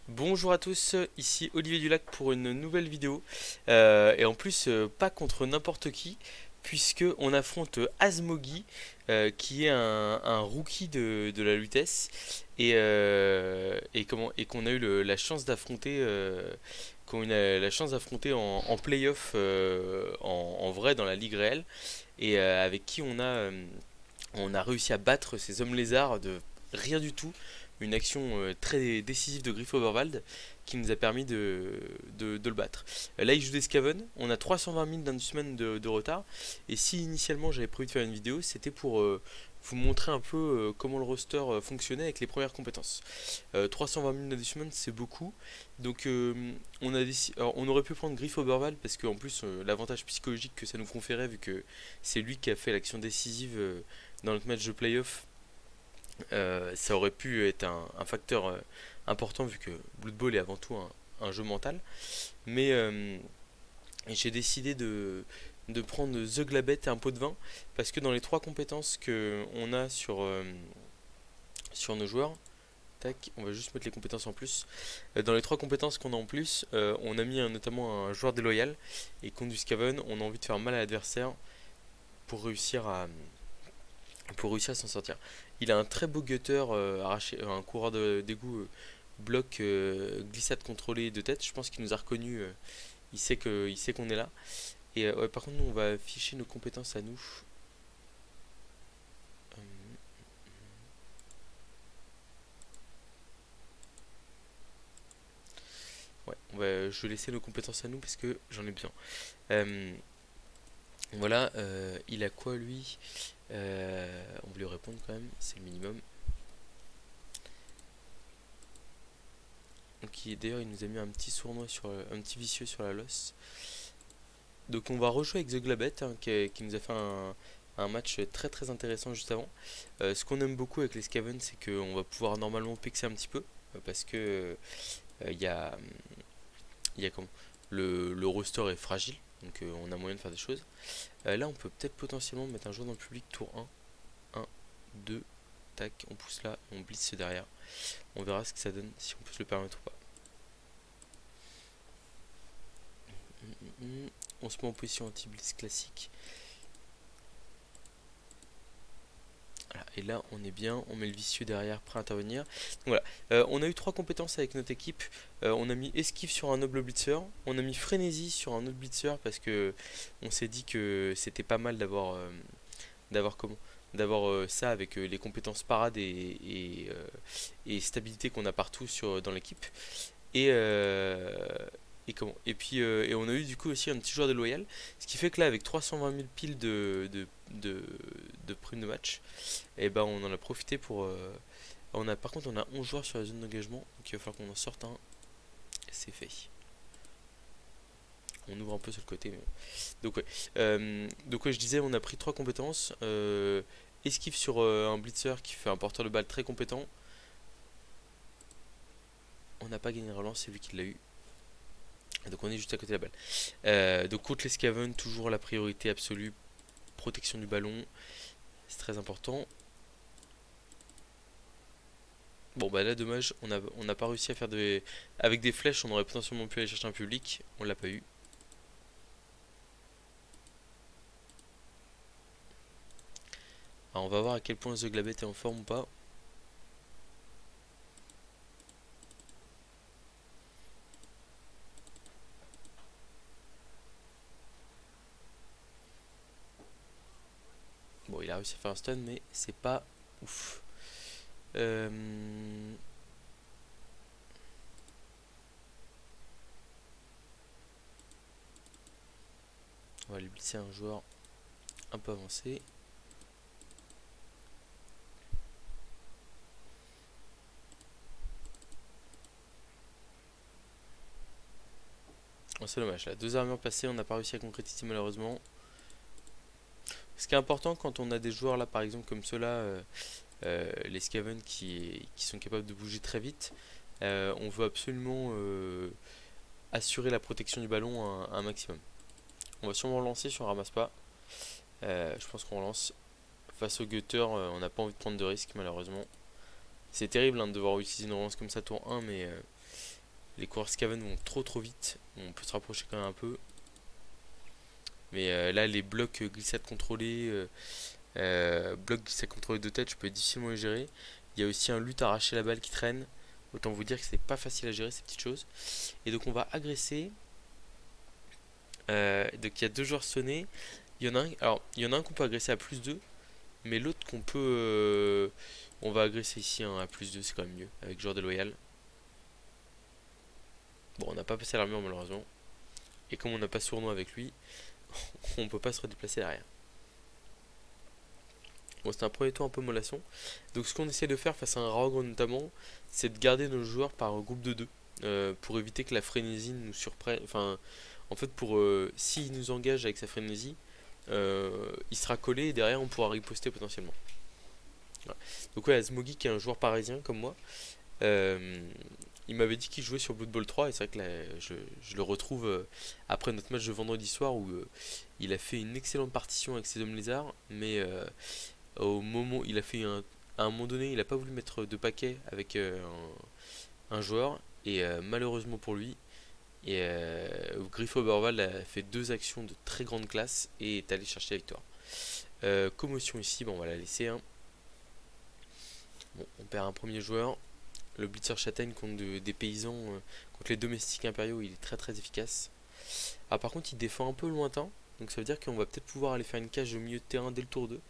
Bonjour à tous, ici Olivier Dulac pour une nouvelle vidéo. Et en plus, pas contre n'importe qui, puisque on affronte Asmogi, qui est un rookie de la Lutèce, et qu'on a eu la chance d'affronter, en playoff, en vrai dans la ligue réelle, et avec qui on a réussi à battre ces hommes lézards de rien du tout. Une action très décisive de Griff Overwald qui nous a permis de le battre. Là, il joue des Skaven. On a 320 000 d'inducement de retard. Et si initialement j'avais prévu de faire une vidéo, c'était pour vous montrer un peu comment le roster fonctionnait avec les premières compétences. 320 000 d'inducement, c'est beaucoup. Donc, alors, on aurait pu prendre Griff Overwald parce qu'en plus, l'avantage psychologique que ça nous conférait, vu que c'est lui qui a fait l'action décisive dans notre match de playoff, ça aurait pu être un facteur important vu que Blood Bowl est avant tout un jeu mental. Mais j'ai décidé de prendre The Glabet et un pot de vin parce que dans les trois compétences que on a sur nos joueurs, tac, on va juste mettre les compétences en plus. Dans les trois compétences qu'on a en plus, on a mis notamment un joueur déloyal et contre du Skaven, on a envie de faire mal à l'adversaire pour réussir à, s'en sortir. Il a un très beau gutter arraché, un coureur d'égout bloc glissade contrôlée de tête. Je pense qu'il nous a reconnu. Il sait qu'on est là. Et ouais, par contre, nous, on va afficher nos compétences à nous. Euh, ouais, je vais laisser nos compétences à nous parce que j'en ai besoin. Euh, voilà, il a quoi lui? On va lui répondre quand même, c'est le minimum. Donc d'ailleurs, il nous a mis un petit sournois un petit vicieux sur la losse. Donc on va rejouer avec The Glabet hein, qui nous a fait un match très très intéressant juste avant. Ce qu'on aime beaucoup avec les Skaven, c'est qu'on va pouvoir normalement pixer un petit peu parce que il y a, il y a comment le roster est fragile, donc on a moyen de faire des choses. Là, on peut peut-être potentiellement mettre un joueur dans le public tour 1, 2, tac, on pousse là, on blitz derrière. On verra ce que ça donne, si on peut se le permettre ou pas. On se met en position anti-blitz classique. Voilà, et là on est bien, on met le vicieux derrière prêt à intervenir. Donc voilà, on a eu trois compétences avec notre équipe. On a mis esquive sur un noble blitzer, on a mis frénésie sur un autre blitzer parce que on s'est dit que c'était pas mal d'avoir comment d'avoir ça avec les compétences parade et stabilité qu'on a partout dans l'équipe. Et, et on a eu du coup aussi un petit joueur de loyal. Ce qui fait que là, avec 320 000 piles de primes de match, et ben on en a profité pour. Par contre, on a 11 joueurs sur la zone d'engagement. Donc il va falloir qu'on en sorte un. C'est fait. On ouvre un peu sur le côté. Donc ouais, je disais, on a pris trois compétences. Esquive sur un blitzer qui fait un porteur de balle très compétent. On n'a pas gagné de relance, c'est lui qui l'a eu. Donc on est juste à côté de la balle. Donc contre les Skaven, toujours la priorité absolue, protection du ballon, c'est très important. Bon bah là dommage, on n'a pas réussi à faire des... Avec des flèches on aurait potentiellement pu aller chercher un public, on l'a pas eu. Alors on va voir à quel point The Glabet est en forme ou pas. Bon il a réussi à faire un stun mais c'est pas ouf. Euh... On va lui blesser un joueur un peu avancé. Oh, c'est dommage, là, deux armures passées, on n'a pas réussi à concrétiser malheureusement. Ce qui est important quand on a des joueurs là par exemple comme ceux-là, les Skaven qui sont capables de bouger très vite, on veut absolument assurer la protection du ballon un maximum. On va sûrement relancer si on ramasse pas. Je pense qu'on relance. Face au Gutter, on n'a pas envie de prendre de risques malheureusement. C'est terrible hein, de devoir utiliser une relance comme ça tour 1, Les coureurs Skaven vont trop vite. On peut se rapprocher quand même un peu. Mais là, les blocs glissade contrôlés, blocs glissade contrôlés de tête, je peux difficilement les gérer. Il y a aussi un lutte arracher la balle qui traîne. Autant vous dire que c'est pas facile à gérer ces petites choses. Et donc on va agresser. Donc il y a 2 joueurs sonnés. Il y en a un, alors il y en a un qu'on peut agresser à +2, mais l'autre qu'on peut, on va agresser ici hein, à +2, c'est quand même mieux avec joueur déloyal. Bon, on n'a pas passé l'armure malheureusement. Et comme on n'a pas sournois avec lui, on peut pas se redéplacer derrière. Bon, c'est un premier tour un peu mollasson. Donc ce qu'on essaie de faire face à un Rogue notamment, c'est de garder nos joueurs par groupe de 2. Pour éviter que la frénésie nous surprenne. Enfin, en fait, pour s'il nous engage avec sa frénésie, il sera collé et derrière on pourra riposter potentiellement. Voilà. Donc ouais, Smogi qui est un joueur parisien comme moi, euh, il m'avait dit qu'il jouait sur Blood Bowl 3 et c'est vrai que là, je le retrouve après notre match de vendredi soir où il a fait une excellente partition avec ses hommes lézards, mais au moment il a fait à un moment donné il a pas voulu mettre de paquet avec un joueur et malheureusement pour lui Griff Oberwald a fait 2 actions de très grande classe et est allé chercher la victoire. Commotion ici, bon, on va la laisser hein. Bon, on perd un premier joueur. Le blitzer châtaigne contre des paysans, contre les domestiques impériaux, il est très efficace. Ah, par contre, il défend un peu lointain, donc ça veut dire qu'on va peut-être pouvoir aller faire une cage au milieu de terrain dès le tour 2.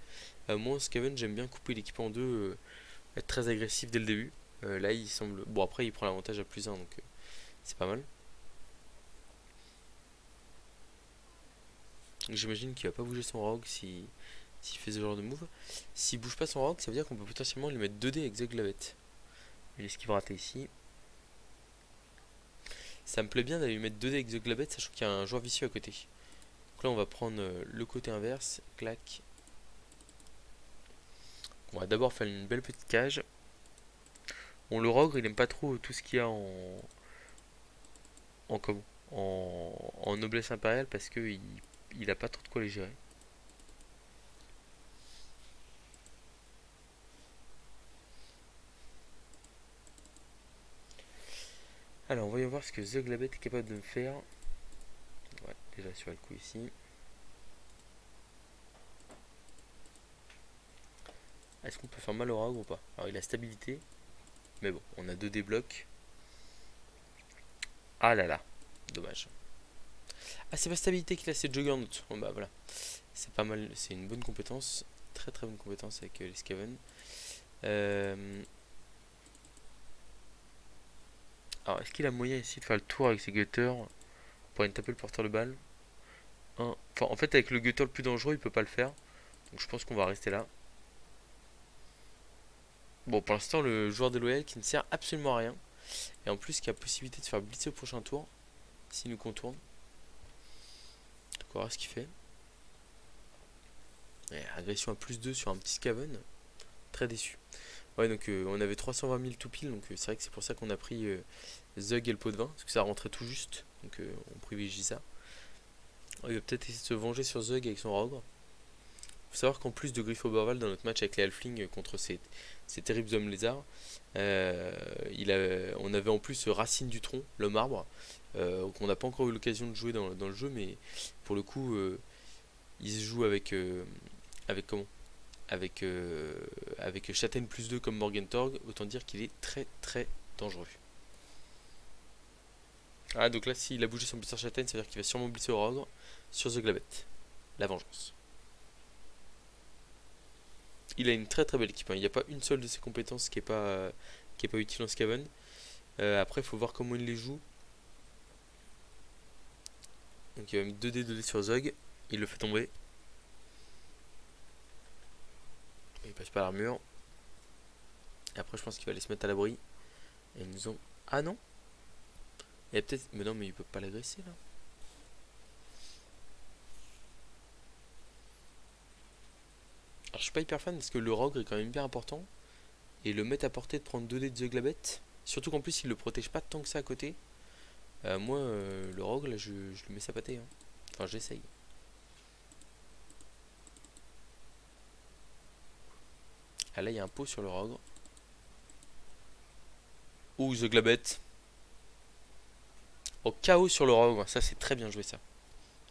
Moi, Skaven, j'aime bien couper l'équipe en deux, être très agressif dès le début. Là, il semble. Bon, après, il prend l'avantage à +1, donc c'est pas mal. J'imagine qu'il va pas bouger son rogue s'il fait ce genre de move. S'il bouge pas son rogue, ça veut dire qu'on peut potentiellement lui mettre 2 dés avec Zeglavet. Il esquive raté ici. Ça me plaît bien d'aller lui mettre 2 dés avec Zeglavet, sachant qu'il y a un joueur vicieux à côté. Donc là, on va prendre le côté inverse. Clac. On va d'abord faire une belle petite cage. Bon, le rogue, il aime pas trop tout ce qu'il y a en, comment, en noblesse impériale parce que il a pas trop de quoi les gérer. Alors, voyons voir ce que Zeglavet est capable de me faire. Ouais, déjà sur le coup ici. Est-ce qu'on peut faire mal au rogue ou pas? Alors, il a stabilité. Mais bon, on a 2 déblocs. Ah là là, dommage. Ah, c'est pas stabilité qu'il a, c'est Juggernaut. Bon bah voilà, c'est pas mal, c'est une bonne compétence. Très bonne compétence avec les Skaven. Alors, est-ce qu'il a moyen ici de faire le tour avec ses gutters pour aller taper le porteur de balle? Enfin, en fait, avec le gutter le plus dangereux, il peut pas le faire. Donc je pense qu'on va rester là. Bon, pour l'instant, le joueur déloyal qui ne sert absolument à rien. Et en plus, qui a possibilité de faire blitzer au prochain tour. S'il nous contourne. Donc on va voir ce qu'il fait. Et agression à +2 sur un petit Skaven. Très déçu. Ouais, donc on avait 320 000 tout pile. Donc c'est vrai que c'est pour ça qu'on a pris Zug et le pot de vin. Parce que ça rentrait tout juste. Donc on privilégie ça. Oh, il va peut-être essayer de se venger sur Zug avec son Rogue. Faut savoir qu'en plus de Griff Oberwald dans notre match avec les Halflings contre ces terribles hommes lézards, on avait en plus Racine du Tronc, l'homme arbre, qu'on n'a pas encore eu l'occasion de jouer dans le jeu, mais pour le coup, il se joue avec comment avec Châtaigne +2 comme Morgentorg, autant dire qu'il est très dangereux. Ah, donc là, s'il a bougé son blitzer Châtaigne, ça veut dire qu'il va sûrement blitzer au Rogre sur The Glavet. La vengeance. Il a une très belle équipe, hein. Il n'y a pas une seule de ses compétences qui est pas utile en Skaven. Après, il faut voir comment il les joue. Donc il va mettre 2D sur Zog. Il le fait tomber. Il passe pas l'armure. Et après, je pense qu'il va aller se mettre à l'abri. Et ils nous ont. Ah non. Il y a peut-être. Mais non, mais il peut pas l'agresser là. Alors, je suis pas hyper fan parce que le Rogue est quand même bien important. Et le mettre à portée de prendre 2D de The Glabet. Surtout qu'en plus, il le protège pas tant que ça à côté. Moi, le Rogue, là, je le mets sapaté. Hein. Enfin, j'essaye. Ah, là, il y a un pot sur le Rogue. Ouh, The Glabet. au KO sur le rogue. Ça c'est très bien joué ça.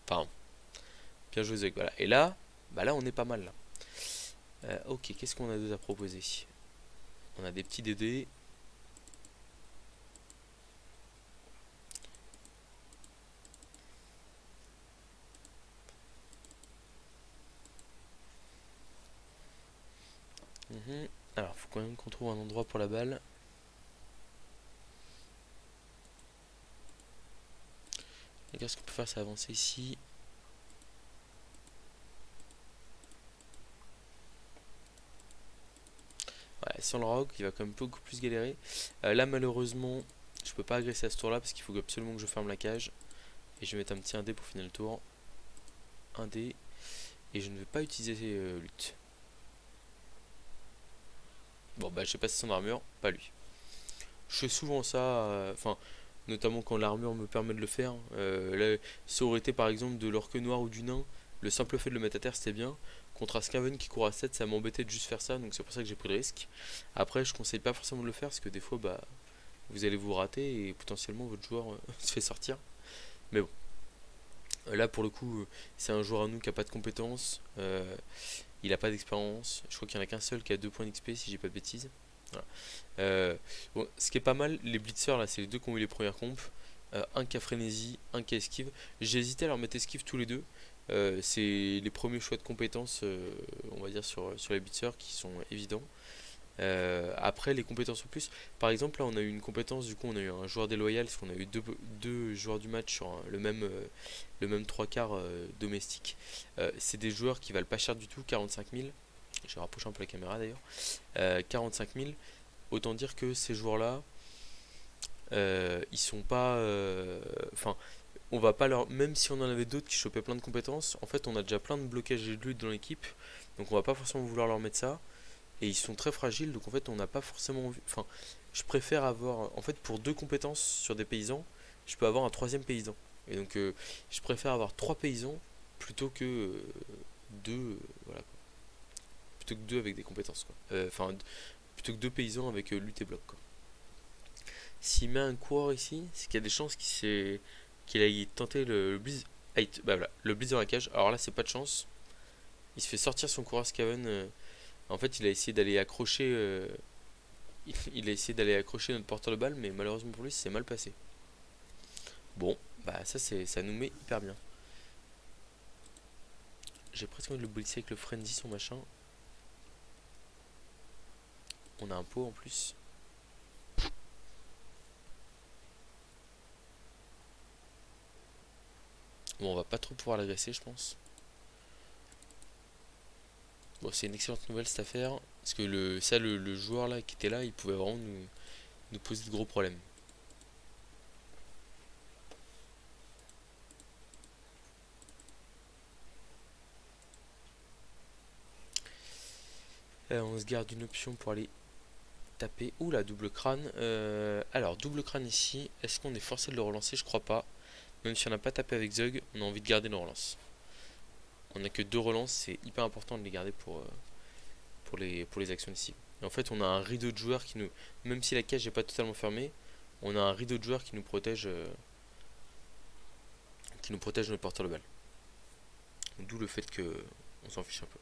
Enfin, bien joué Zog, voilà. Et là, bah là on est pas mal là. Ok, qu'est-ce qu'on a d'autre à proposer? On a des petits DD. Alors, faut quand même qu'on trouve un endroit pour la balle. Regarde, ce qu'on peut faire, c'est avancer ici. Ouais, sans le rogue, il va quand même beaucoup plus galérer. Là, malheureusement, je peux pas agresser à ce tour-là parce qu'il faut absolument que je ferme la cage. Et je vais mettre un petit 1D pour finir le tour. 1D. Et je ne vais pas utiliser lutte. Bon, bah, j'ai passé son armure, pas lui. Je fais souvent ça, enfin, notamment quand l'armure me permet de le faire. Là, ça aurait été par exemple de l'orque noir ou du nain. Le simple fait de le mettre à terre, c'était bien. Contre un Skaven qui court à 7, ça m'embêtait de juste faire ça, donc c'est pour ça que j'ai pris le risque. Après, je conseille pas forcément de le faire parce que des fois, bah, vous allez vous rater et potentiellement votre joueur se fait sortir. Mais bon, là pour le coup, c'est un joueur à nous qui a pas de compétences. Il a pas d'expérience. Je crois qu'il y en a qu'un seul qui a 2 points d'XP si j'ai pas de bêtises. Voilà. Bon, ce qui est pas mal, les blitzers là, c'est les deux qui ont eu les premières compes. Un qui a frénésie, un qui a esquive. J'ai hésité à leur mettre esquive tous les deux. C'est les premiers choix de compétences, on va dire, sur les blitzers qui sont évidents. Après, les compétences en plus, par exemple, là on a eu une compétence, du coup, on a eu un joueur déloyal, parce qu'on a eu deux joueurs du match sur le même 3 quarts domestique. C'est des joueurs qui valent pas cher du tout, 45 000. Je vais rapprocher un peu la caméra d'ailleurs. 45 000, autant dire que ces joueurs-là, ils sont pas. Enfin, on va pas leur. Même si on en avait d'autres qui chopaient plein de compétences, en fait, on a déjà plein de blocages de lutte dans l'équipe, donc on va pas forcément vouloir leur mettre ça. Et ils sont très fragiles, donc en fait, on n'a pas forcément envie. Enfin, je préfère avoir. En fait, pour 2 compétences sur des paysans, je peux avoir un troisième paysan. Et donc, je préfère avoir 3 paysans plutôt que 2. Voilà, quoi. Plutôt que 2 avec des compétences, quoi. Enfin, plutôt que 2 paysans avec lutte et bloc, quoi. S'il met un coureur ici, c'est qu'il y a des chances qu'il aille tenter le blitz. Bah voilà, le blitz dans la cage. Alors là, c'est pas de chance. Il se fait sortir son coureur Skaven. En fait, il a essayé d'aller accrocher. Il a essayé d'aller accrocher notre porteur de balle, mais malheureusement pour lui, c'est mal passé. Bon, bah ça nous met hyper bien. J'ai presque envie de le blitzer avec le frenzy, son machin. On a un pot en plus. Bon, on va pas trop pouvoir l'agresser, je pense. Bon, c'est une excellente nouvelle cette affaire. Parce que le joueur là qui était là, il pouvait vraiment nous poser de gros problèmes. On se garde une option pour aller taper. Ouh la double crâne. Alors, double crâne ici. Est-ce qu'on est forcé de le relancer? Je crois pas. Même si on n'a pas tapé avec Zug, on a envie de garder nos relances. On n'a que 2 relances, c'est hyper important de les garder pour les actions ici. Et en fait, on a un rideau de joueurs qui nous. Même si la cage n'est pas totalement fermée, on a un rideau de joueurs qui nous protège. Notre porteur de balle. D'où le fait que on s'en fiche un peu.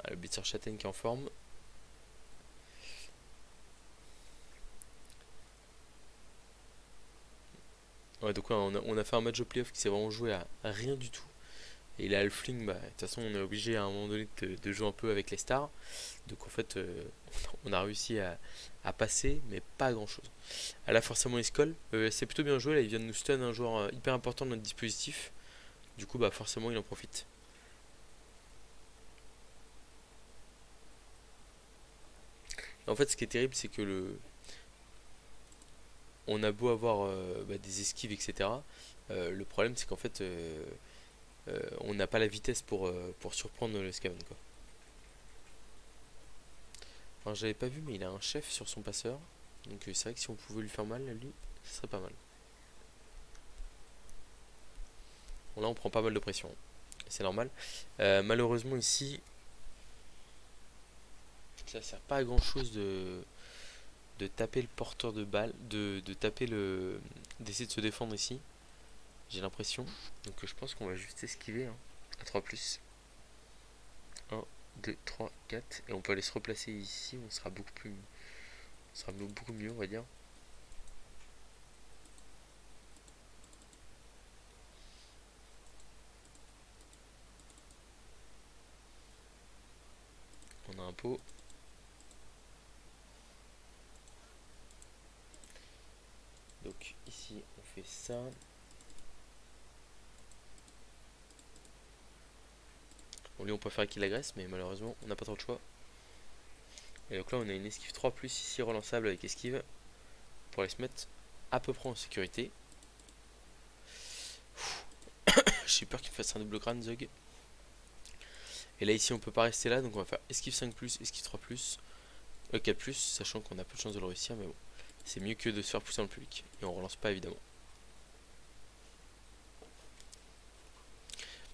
Ah, le blitzer châtaigne qui est en forme. Ouais, donc ouais, on a fait un match de playoff qui s'est vraiment joué à rien du tout. Et là, le fling, bah, de toute façon, on est obligé à un moment donné de jouer un peu avec les stars. Donc en fait, on a réussi à passer, mais pas grand chose. Là, forcément, il se colle. C'est plutôt bien joué. Là, il vient de nous stun un joueur hyper important de notre dispositif. Du coup, bah, forcément, il en profite. Et en fait, ce qui est terrible, c'est que on a beau avoir bah, des esquives, etc. Le problème, c'est qu'en fait, on n'a pas la vitesse pour surprendre le Skaven, quoi. Enfin, j'avais pas vu, mais il a un chef sur son passeur. Donc c'est vrai que si on pouvait lui faire mal, lui, ce serait pas mal. Bon, là, on prend pas mal de pression. c'est normal. Malheureusement ici, ça sert pas à grand chose de taper le porteur de balle, de taper le, d'essayer de se défendre ici. J'ai l'impression. Donc je pense qu'on va juste esquiver hein, à 3 plus. 1, 2, 3, 4. Et on peut aller se replacer ici. On sera beaucoup plus. On sera beaucoup mieux, on va dire. On a un pot. Donc ici on fait ça. Bon, lui on peut faire qu'il agresse, mais malheureusement on n'a pas trop de choix. Et donc là on a une esquive 3 plus ici relançable avec esquive pour aller se mettre à peu près en sécurité. J'ai peur qu'il me fasse un double crâne Zug. Et là ici on peut pas rester là, donc on va faire esquive 5 plus, esquive 3 plus, 4 plus, sachant qu'on a peu de chance de le réussir, mais bon, c'est mieux que de se faire pousser dans le public. Et on relance pas évidemment.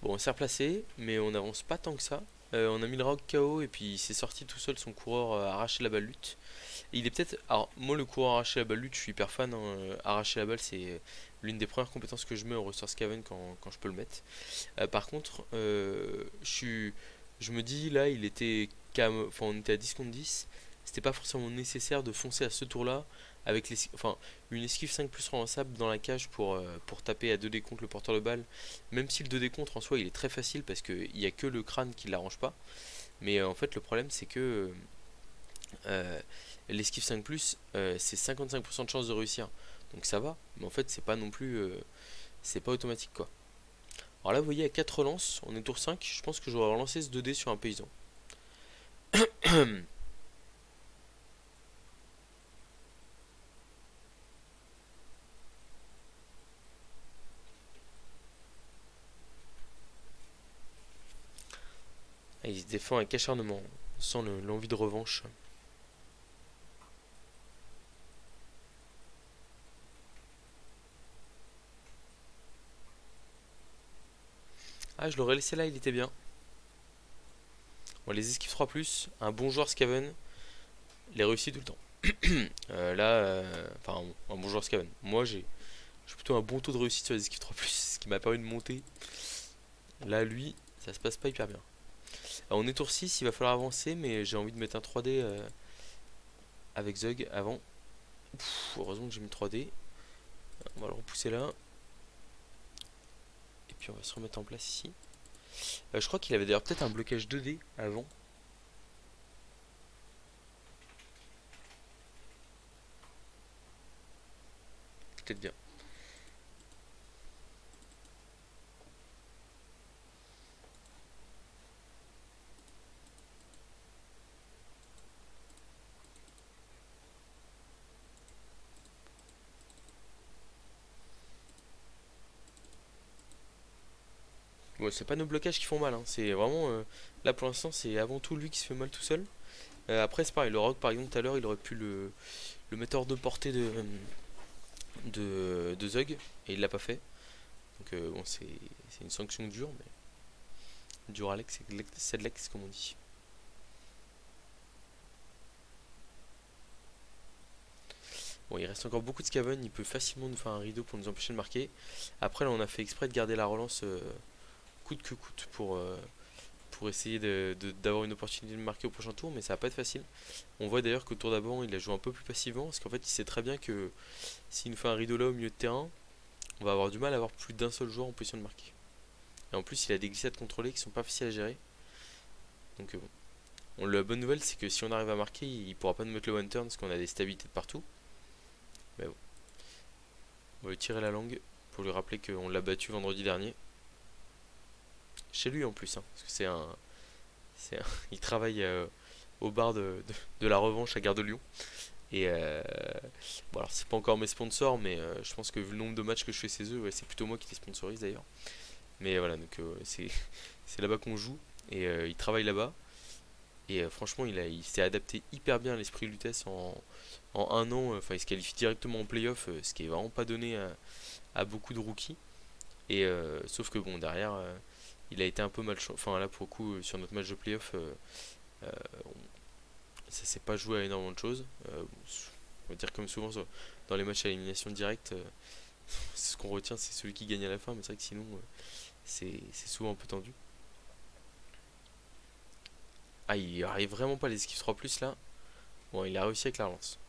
Bon, on s'est replacé, mais on n'avance pas tant que ça. On a mis le rock KO et puis il s'est sorti tout seul, son coureur a arraché la balle lutte. Et il est peut-être. Alors, moi, le coureur arraché la balle lutte, je suis hyper fan. Hein. Arracher la balle, c'est l'une des premières compétences que je mets au Restore Skaven quand je peux le mettre. Par contre, je me dis là, il était. Enfin, on était à 10 contre 10. C'était pas forcément nécessaire de foncer à ce tour-là avec les, enfin, une esquive 5 plus relançable dans la cage pour taper à 2D contre le porteur de balle. Même si le 2D contre en soi il est très facile parce qu'il n'y a que le crâne qui l'arrange pas. Mais en fait, le problème c'est que l'esquive 5 plus c'est 55% de chance de réussir. Donc ça va, mais en fait, c'est pas non plus. C'est pas automatique quoi. Alors là, vous voyez, à 4 relances, on est tour 5. Je pense que j'aurais relancé ce 2D sur un paysan. Ah, il se défend avec acharnement, sans l'envie de revanche. Ah, je l'aurais laissé là, il était bien. Bon, les esquives 3 plus, un bon joueur Skaven, les réussit tout le temps. Enfin, un bon joueur Skaven. Moi, j'ai plutôt un bon taux de réussite sur les esquives 3 plus, ce qui m'a permis de monter. Là, lui, ça se passe pas hyper bien. Alors, on est tour 6, il va falloir avancer, mais j'ai envie de mettre un 3D avec Zug avant. Heureusement que j'ai mis 3D. On va le repousser là. Et puis on va se remettre en place ici. Je crois qu'il avait d'ailleurs peut-être un blocage 2D avant. Peut-être bien. Bon, c'est pas nos blocages qui font mal, hein. C'est vraiment. Là pour l'instant, c'est avant tout lui qui se fait mal tout seul. Après, c'est pareil. Le rock, par exemple, tout à l'heure, il aurait pu le mettre hors de portée de Zug. Et il l'a pas fait. Donc, bon, c'est une sanction dure, mais. Dure Alex, c'est de l'ex, comme on dit. Bon, il reste encore beaucoup de Skaven. Il peut facilement nous faire un rideau pour nous empêcher de marquer. Après, là, on a fait exprès de garder la relance coûte que coûte pour essayer d'avoir une opportunité de marquer au prochain tour, mais ça va pas être facile. On voit d'ailleurs qu'au tour d'avant il a joué un peu plus passivement, parce qu'en fait il sait très bien que s'il nous fait un rideau là au milieu de terrain, on va avoir du mal à avoir plus d'un seul joueur en position de marquer. Et en plus il a des glissades contrôlées qui sont pas faciles à gérer. Donc bon. La bonne nouvelle c'est que si on arrive à marquer, il pourra pas nous mettre le one turn parce qu'on a des stabilités de partout. Mais bon. On va lui tirer la langue pour lui rappeler qu'on l'a battu vendredi dernier. Chez lui en plus, hein, parce que il travaille au bar de la revanche à Gare de Lyon. Et bon, alors c'est pas encore mes sponsors, mais je pense que vu le nombre de matchs que je fais chez eux, ouais, c'est plutôt moi qui les sponsorise d'ailleurs. Mais voilà, donc c'est là-bas qu'on joue et il travaille là-bas. Et franchement, il s'est adapté hyper bien à l'esprit Lutèce en un an. Enfin, il se qualifie directement en playoff, ce qui est vraiment pas donné à beaucoup de rookies. Et sauf que bon, derrière, il a été un peu malchanceux. Enfin, là, pour le coup, sur notre match de playoff, euh, ça s'est pas joué à énormément de choses. On va dire comme souvent dans les matchs à élimination directe, c'est ce qu'on retient, c'est celui qui gagne à la fin, mais c'est vrai que sinon, c'est souvent un peu tendu. Ah, il arrive vraiment pas les esquives 3 plus là. Bon, il a réussi avec la relance.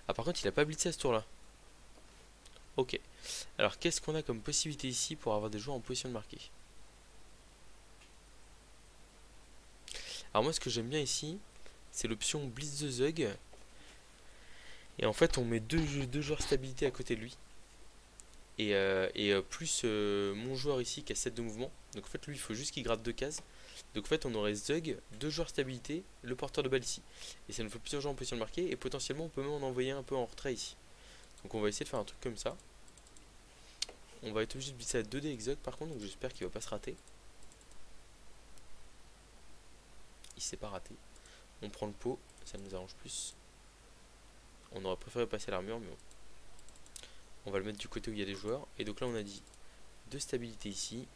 Ah, par contre, il a pas blitzé à ce tour-là. Ok. Alors, qu'est-ce qu'on a comme possibilité ici pour avoir des joueurs en position de marquer? Alors, moi, ce que j'aime bien ici, c'est l'option Blitz the Zug. Et en fait, on met deux joueurs stabilité à côté de lui. Et plus mon joueur ici qui a 7 de mouvement. Donc, en fait, lui, il faut juste qu'il gratte 2 cases. Donc, en fait, on aurait Zug, 2 joueurs stabilité, le porteur de balle ici. Et ça nous fait plusieurs joueurs en position de marquer. Et potentiellement, on peut même en envoyer un peu en retrait ici. Donc, on va essayer de faire un truc comme ça. On va être obligé de blitzer à 2D avec Zug par contre, donc j'espère qu'il va pas se rater. Il s'est pas raté. On prend le pot, ça nous arrange plus. On aurait préféré passer à l'armure, mais bon. On va le mettre du côté où il y a des joueurs. Et donc là, on a dit 2 stabilité ici.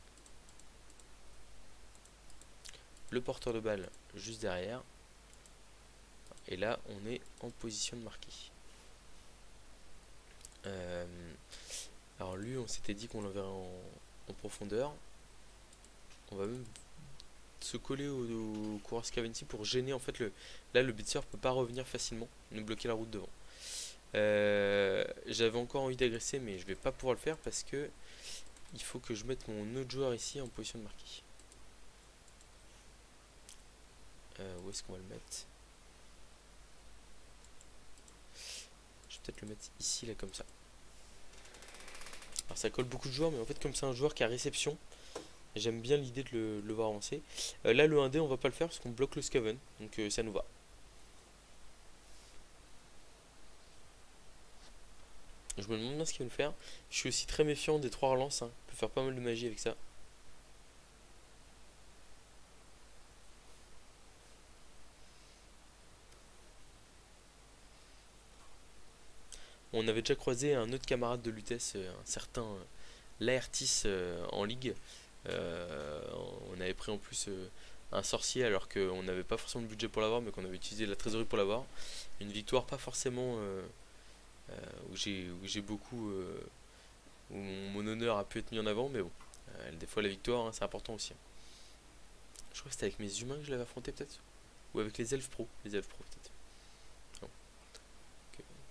Le porteur de balle juste derrière. Et là, on est en position de marquer. Alors lui, on s'était dit qu'on l'enverrait en profondeur. On va même se coller au coureur Scavency pour gêner en fait là le blitzer peut pas revenir facilement, nous bloquer la route devant. J'avais encore envie d'agresser mais je vais pas pouvoir le faire parce que il faut que je mette mon autre joueur ici en position de marquer. Où est-ce qu'on va le mettre? Je vais peut-être le mettre ici là comme ça. Alors ça colle beaucoup de joueurs mais en fait comme c'est un joueur qui a réception, j'aime bien l'idée de le voir avancer. Là le 1D on va pas le faire parce qu'on bloque le Scaven, donc ça nous va. Je me demande bien ce qu'il va nous faire. Je suis aussi très méfiant des 3 relances, hein. On peut faire pas mal de magie avec ça. On avait déjà croisé un autre camarade de Lutèce, un certain Laertis en ligue. On avait pris en plus un sorcier alors qu'on n'avait pas forcément le budget pour l'avoir mais qu'on avait utilisé la trésorerie pour l'avoir. Une victoire pas forcément où j'ai beaucoup où mon honneur a pu être mis en avant mais bon, des fois la victoire hein, c'est important aussi. Je crois que c'était avec mes humains que je l'avais affronté peut-être. Ou avec les elfes pro. Les elfes pro peut-être.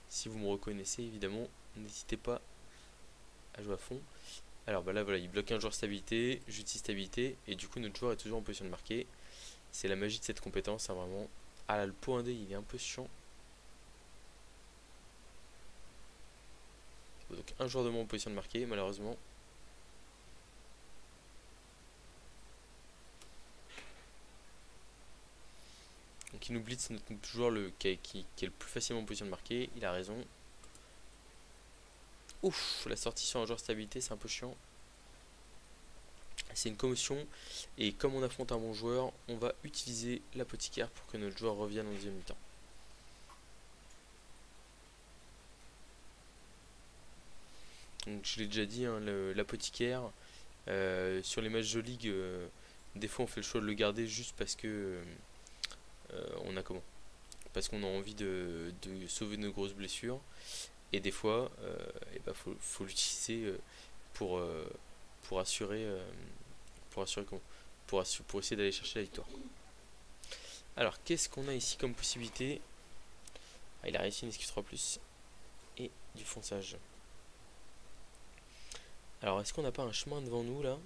Si vous me reconnaissez évidemment, n'hésitez pas à jouer à fond. Alors bah là voilà, il bloque un joueur stabilité, j'utilise stabilité, et du coup notre joueur est toujours en position de marquer. C'est la magie de cette compétence, hein, vraiment. Ah là, le pot 1D il est un peu chiant. Donc un joueur de moins en position de marquer, malheureusement. Donc il nous blitz notre joueur qui est le plus facilement en position de marquer, il a raison. Ouf, la sortie sur un joueur stabilité c'est un peu chiant. C'est une commotion et comme on affronte un bon joueur, on va utiliser l'apothicaire pour que notre joueur revienne en deuxième mi-temps. Donc je l'ai déjà dit, hein, l'apothicaire, sur les matchs de ligue, des fois on fait le choix de le garder juste parce que on a comment? Parce qu'on a envie de sauver nos grosses blessures. Et des fois, et bah faut l'utiliser pour, pour assurer, comment? Pour essayer d'aller chercher la victoire. Alors, qu'est-ce qu'on a ici comme possibilité? Ah, il a réussi une esquive 3+, et du fonçage. Alors, est-ce qu'on n'a pas un chemin devant nous, là?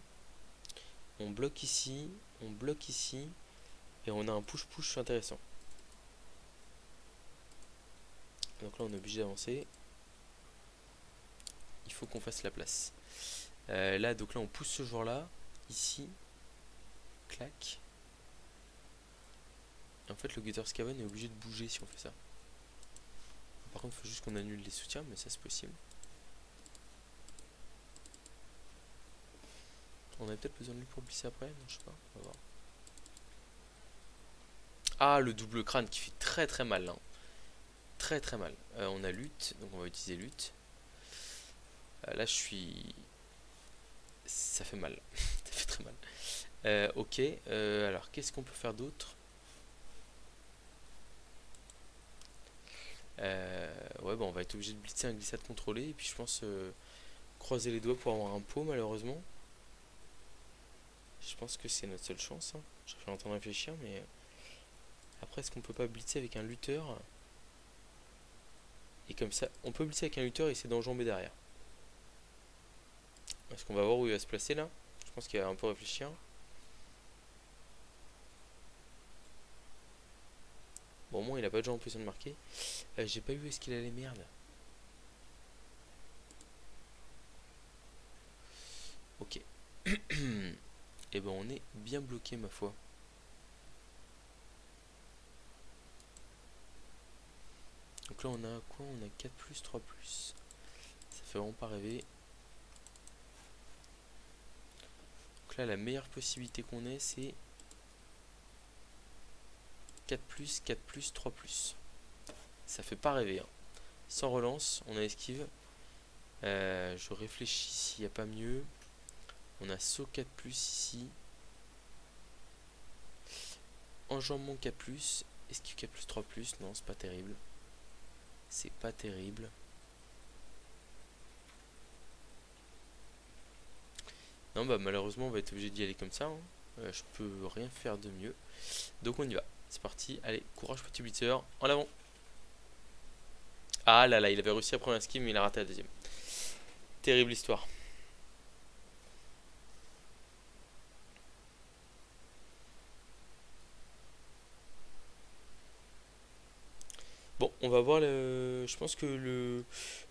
On bloque ici, et on a un push-push intéressant. Donc là, on est obligé d'avancer. Il faut qu'on fasse la place. Là, donc là, on pousse ce joueur-là, ici, clac. Et en fait, le Gutter Scaven est obligé de bouger si on fait ça. Par contre, il faut juste qu'on annule les soutiens, mais ça c'est possible. On avait peut-être besoin de lui pour glisser après, non, je sais pas, on va voir. Ah, le double crâne qui fait très très mal, hein. Très très mal. On a lutte, donc on va utiliser lutte. Là, je suis ça fait mal. Ça fait très mal. Ok, alors qu'est-ce qu'on peut faire d'autre? Ouais, bah on va être obligé de blitzer un glissade contrôlé. Et puis je pense croiser les doigts pour avoir un pot, malheureusement. Je pense que c'est notre seule chance, hein. Je suis en train de réfléchir, mais après, est-ce qu'on peut pas blitzer avec un lutteur? Et comme ça, on peut blitzer avec un lutteur et essayer d'enjamber derrière. Est-ce qu'on va voir où il va se placer là? Je pense qu'il va un peu réfléchir. Bon, au moins, il a pas de gens en position de marquer. J'ai pas vu où est-ce qu'il allait, merde. Ok. Et ben, on est bien bloqué, ma foi. Donc là, on a quoi? On a 4 plus, 3 plus. Ça fait vraiment pas rêver. Donc là, la meilleure possibilité qu'on ait, c'est 4 plus, 4 plus, 3 plus. Ça fait pas rêver, hein. Sans relance, on a esquive. Je réfléchis s'il n'y a pas mieux. On a saut 4 plus ici. Enjambement 4 plus. Esquive 4 plus, 3 plus. Non, c'est pas terrible. C'est pas terrible. Non, bah malheureusement, on va être obligé d'y aller comme ça, hein. Je peux rien faire de mieux. Donc on y va. C'est parti. Allez, courage petit blitzer. En avant. Ah là là, il avait réussi à prendre un ski, mais il a raté la deuxième. Terrible histoire. Bon, on va voir le. Je pense que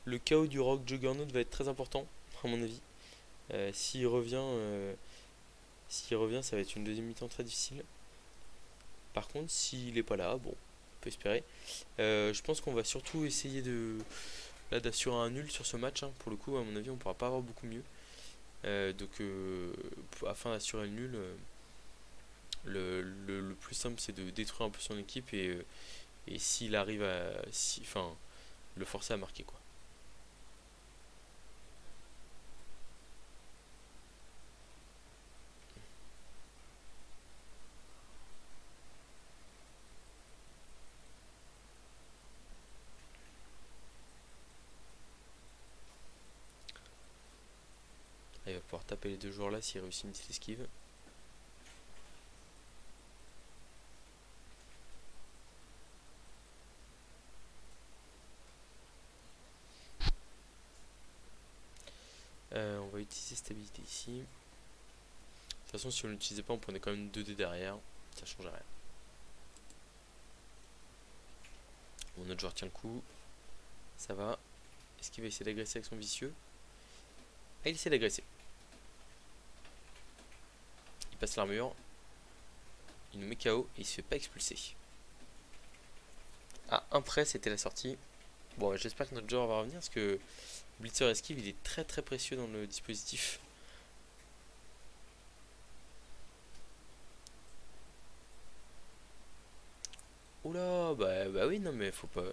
le chaos du Rock Juggernaut va être très important, à mon avis. S'il revient, ça va être une deuxième mi-temps très difficile. Par contre, s'il est pas là, bon, on peut espérer. Je pense qu'on va surtout essayer de là d'assurer un nul sur ce match, hein. Pour le coup, à mon avis, on pourra pas avoir beaucoup mieux. Afin d'assurer le nul, le plus simple, c'est de détruire un peu son équipe et s'il arrive à, enfin, le forcer à marquer quoi. Là, il va pouvoir taper les deux joueurs là s'il réussit une petite esquive. On va utiliser stabilité ici. De toute façon, si on l'utilisait pas, on prenait quand même 2 dés derrière. Ça change rien. Bon, notre joueur tient le coup. Ça va. Est-ce qu'il va essayer d'agresser avec son vicieux? Ah, il essaie d'agresser. Il passe l'armure. Il nous met KO et il se fait pas expulser. Ah, un prêt, c'était la sortie. Bon, j'espère que notre joueur va revenir parce que Blitzer Esquive, il est très très précieux dans le dispositif. Oula, bah oui, non mais faut pas. Là,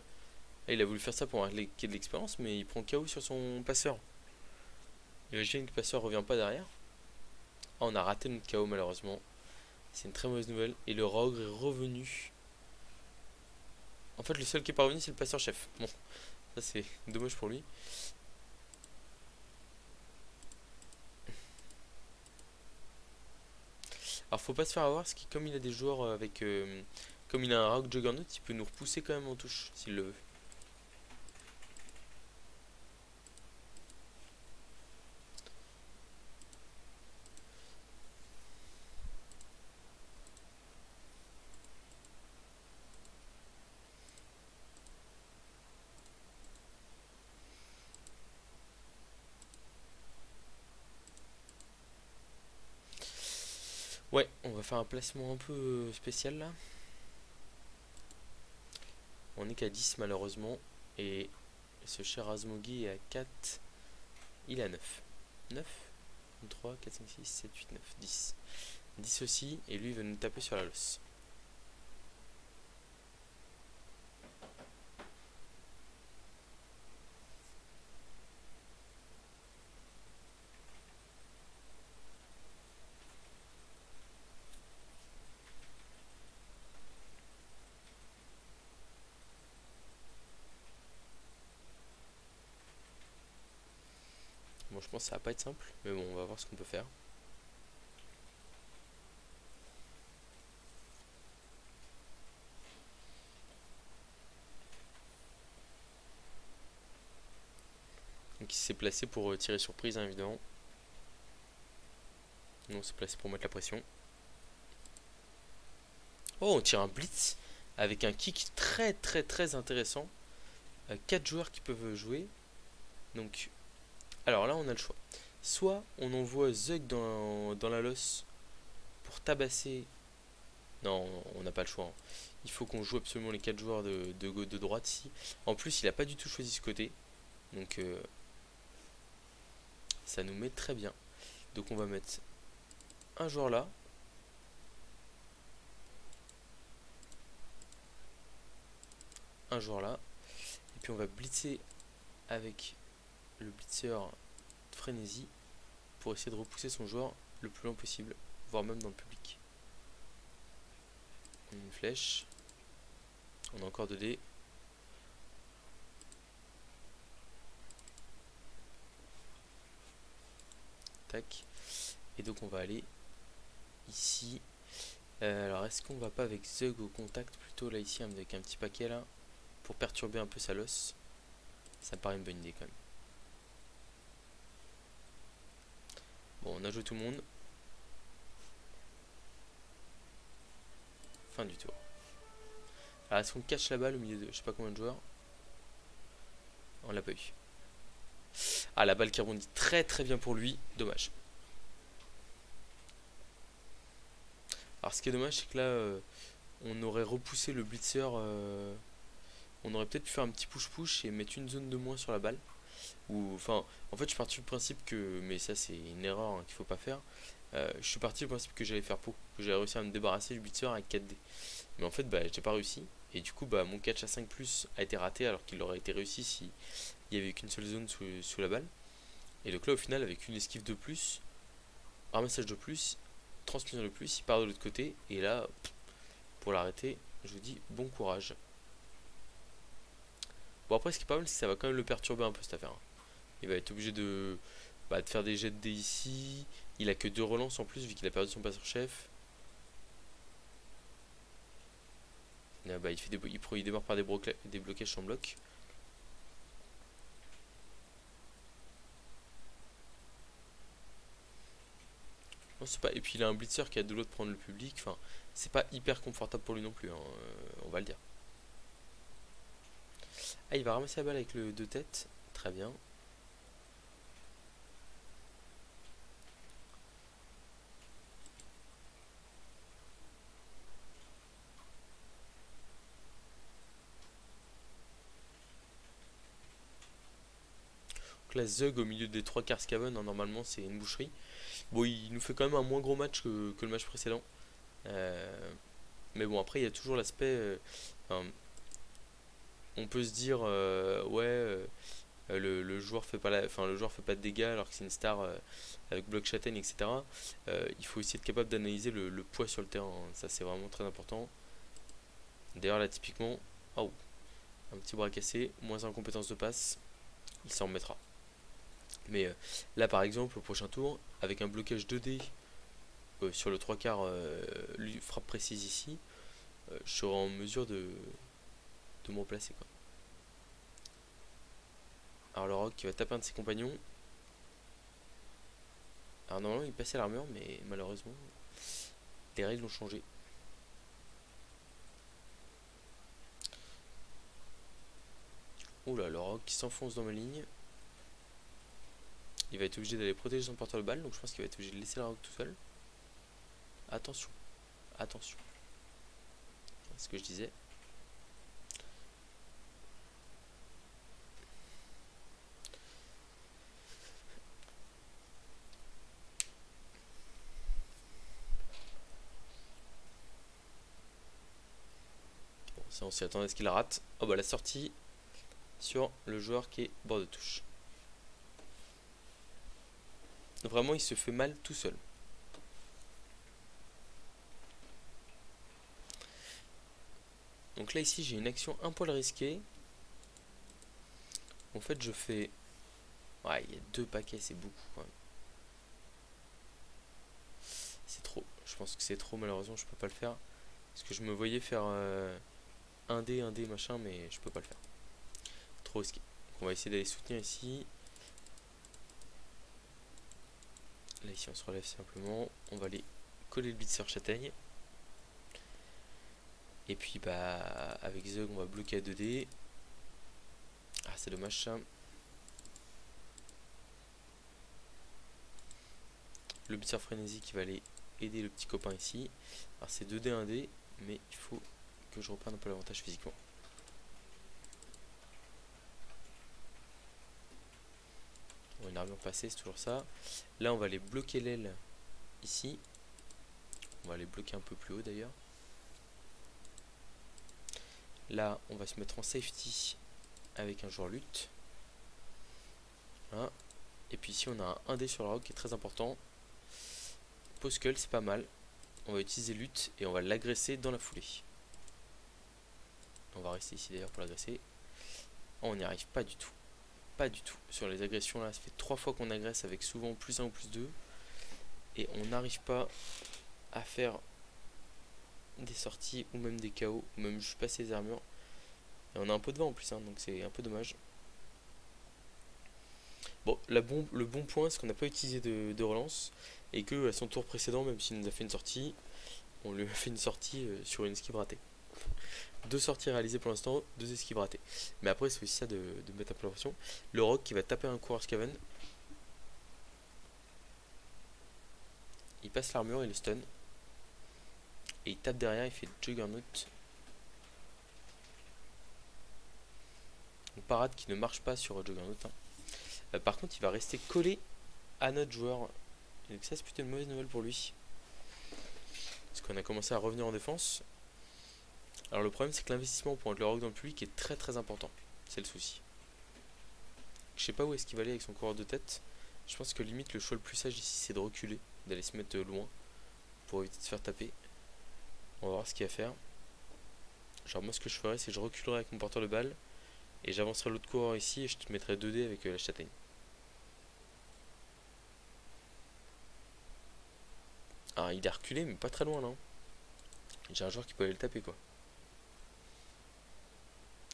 il a voulu faire ça pour qu'il y ait de l'expérience, mais il prend KO sur son passeur. Imagine que le passeur revient pas derrière. Ah, on a raté notre KO malheureusement. C'est une très mauvaise nouvelle. Et le Rogue est revenu. En fait, le seul qui est pas revenu, c'est le passeur chef. Bon, ça c'est dommage pour lui. Alors, faut pas se faire avoir, parce que comme il a des joueurs avec. Comme il a un Rogue Juggernaut, il peut nous repousser quand même en touche, s'il le veut. Ouais, on va faire un placement un peu spécial là. On est qu'à 10 malheureusement. Et ce cher Azmogi est à 4. Il est à 9. 9, 3, 4, 5, 6, 7, 8, 9, 10. 10 aussi. Et lui il va nous taper sur la losse. je pense que ça va pas être simple, mais bon, on va voir ce qu'on peut faire. Donc il s'est placé pour tirer surprise, hein, évidemment. Nous on s'est placé pour mettre la pression. Oh, on tire un blitz avec un kick très intéressant. 4 joueurs qui peuvent jouer. Donc, alors là on a le choix. Soit on envoie Zug dans la losse pour tabasser. Non, on n'a pas le choix, hein. Il faut qu'on joue absolument les 4 joueurs de droite ici. En plus, il n'a pas du tout choisi ce côté. Donc, ça nous met très bien. Donc, on va mettre un joueur là. Un joueur là. Et puis, on va blitzer avec le blitzer de frénésie pour essayer de repousser son joueur le plus loin possible, voire même dans le public. On a une flèche. On a encore 2 dés. Tac. Et donc on va aller ici. Alors est-ce qu'on va pas avec Zug au contact plutôt là ici avec un petit paquet là pour perturber un peu sa losse? Ça me paraît une bonne idée quand même. Bon, on a joué tout le monde. Fin du tour. Alors est-ce qu'on cache la balle au milieu de je sais pas combien de joueurs? On l'a pas eu. Ah, la balle qui rebondit très bien pour lui. Dommage. Alors ce qui est dommage c'est que là on aurait repoussé le blitzer. On aurait peut-être pu faire un petit push-push et mettre une zone de moins sur la balle. Ou enfin en fait je suis parti du principe que, mais ça c'est une erreur hein, qu'il faut pas faire. Je suis parti du principe que j'allais faire pot, que j'allais réussir à me débarrasser du blitzer avec 4D. Mais en fait bah j'ai pas réussi. Et du coup bah mon catch à 5 plus a été raté alors qu'il aurait été réussi si il y avait qu'une seule zone sous la balle. Et donc là au final avec une esquive de plus, ramassage de plus, transmission de plus, il part de l'autre côté. Et là pour l'arrêter je vous dis bon courage. Bon après ce qui est pas mal c'est que ça va quand même le perturber un peu cette affaire, hein. Il va être obligé de faire des jets de dés ici. Il a que 2 relances en plus vu qu'il a perdu son passeur chef. Là, il fait il démarre par des blocages sans bloc. Non, c'est pas. Et puis il a un blitzer qui a de l'autre prendre le public. Enfin, c'est pas hyper confortable pour lui non plus, hein, on va le dire. Ah, il va ramasser la balle avec le 2 têtes. Très bien. Donc là, Zug au milieu des 3 quarts Scaven, hein, normalement c'est une boucherie. Bon, il nous fait quand même un moins gros match que le match précédent. Mais bon, après, il y a toujours l'aspect. On peut se dire, ouais, le joueur fait pas le joueur fait pas de dégâts alors que c'est une star avec bloc châtaigne, etc. Il faut aussi être capable d'analyser le poids sur le terrain, hein. Ça, c'est vraiment très important. D'ailleurs, là, typiquement, oh, un petit bras cassé, moins en compétence de passe, il s'en remettra. Mais là, par exemple, au prochain tour, avec un blocage 2D sur le 3 quarts, lui frappe précise ici, je serai en mesure de me replacer, quoi. Alors le rock qui va taper un de ses compagnons. Alors normalement il passait l'armure mais malheureusement les règles ont changé. Oula, le rock qui s'enfonce dans ma ligne. Il va être obligé d'aller protéger son porteur de balle, donc je pense qu'il va être obligé de laisser le rock tout seul. Attention, attention. C'est ce que je disais. Bon, ça on s'y attendait à ce qu'il la rate. Oh bah la sortie sur le joueur qui est bord de touche. Vraiment il se fait mal tout seul. Donc là ici j'ai une action un poil risquée. En fait je fais Ouais, il y a 2 paquets, c'est beaucoup quand même. C'est trop. Je pense que c'est trop, malheureusement, je peux pas le faire. Parce que je me voyais faire 1D, machin, mais je peux pas le faire. Trop risqué. Donc on va essayer d'aller soutenir ici. Là, ici, on se relève simplement. On va aller coller le blitzer châtaigne. Et puis, bah, avec Zug, on va bloquer à 2D. Ah, c'est dommage ça. Le blitzer frénésie qui va aller aider le petit copain ici. Alors, c'est 2D, 1D, mais il faut que je reprenne un peu l'avantage physiquement. Bon, une armure passée, c'est toujours ça. Là, on va aller bloquer l'aile ici. On va aller bloquer un peu plus haut d'ailleurs. Là, on va se mettre en safety avec un joueur lutte. Voilà. Et puis ici, on a un 1D sur la rock qui est très important. Pose skull, c'est pas mal. On va utiliser lutte et on va l'agresser dans la foulée. On va rester ici d'ailleurs pour l'agresser. Oh, on n'y arrive pas du tout. Pas du tout. Sur les agressions là, ça fait 3 fois qu'on agresse avec souvent plus 1 ou plus 2. Et on n'arrive pas à faire des sorties ou même des KO, ou même juste passer les armures. Et on a un peu de vent en plus, hein, donc c'est un peu dommage. Bon, le bon point, c'est qu'on n'a pas utilisé de relance. Et que à son tour précédent, même s'il nous a fait une sortie, on lui a fait une sortie sur une esquive ratée. 2 sorties réalisées pour l'instant, 2 esquives ratées. Mais après, c'est aussi ça de mettre un peu la pression. Le rock qui va taper un coureur Skaven. Il passe l'armure, il le stun. Et il tape derrière, il fait Juggernaut. Donc parade qui ne marche pas sur Juggernaut. Hein. Par contre, il va rester collé à notre joueur. Et donc ça, c'est plutôt une mauvaise nouvelle pour lui. Parce qu'on a commencé à revenir en défense. Alors le problème, c'est que l'investissement pour le rock dans le public est très très important. C'est le souci. Je sais pas où est-ce qu'il va aller avec son coureur de tête. Je pense que limite le choix le plus sage ici, c'est de reculer, d'aller se mettre loin pour éviter de se faire taper. On va voir ce qu'il va faire. Genre moi, ce que je ferais, c'est que je reculerai avec mon porteur de balle et j'avancerai l'autre coureur ici et je te mettrai 2D avec la châtaigne. Ah, il a reculé, mais pas très loin là. J'ai un joueur qui peut aller le taper quoi.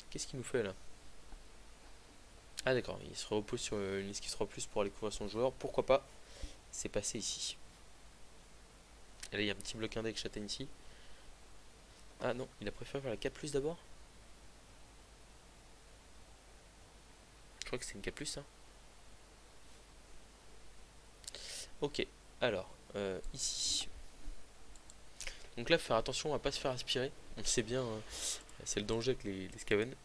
Qu'est-ce qu'il nous fait là? Ah d'accord, il se repose sur une esquive 3+ pour aller couvrir son joueur. Pourquoi pas? C'est passé ici. Et là il y a un petit bloc 1D avec châtaigne ici. Ah non, il a préféré faire la 4+ d'abord. Je crois que c'est une 4+, ça. Ok, alors, ici. Donc là, faut faire attention à pas se faire aspirer. On le sait bien, hein, c'est le danger avec les Skaven.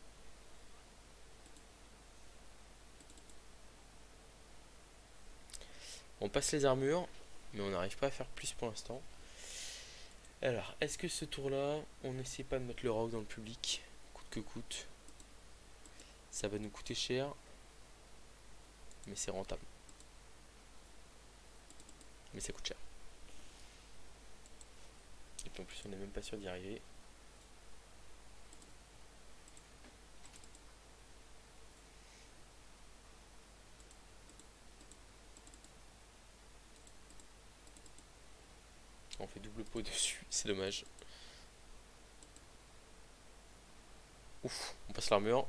On passe les armures, mais on n'arrive pas à faire plus pour l'instant. Alors, est-ce que ce tour-là, on n'essaie pas de mettre le rock dans le public, coûte que coûte? Ça va nous coûter cher, mais c'est rentable. Mais ça coûte cher. Et puis en plus, on n'est même pas sûr d'y arriver. On fait double pot dessus, c'est dommage. Ouf, on passe l'armure.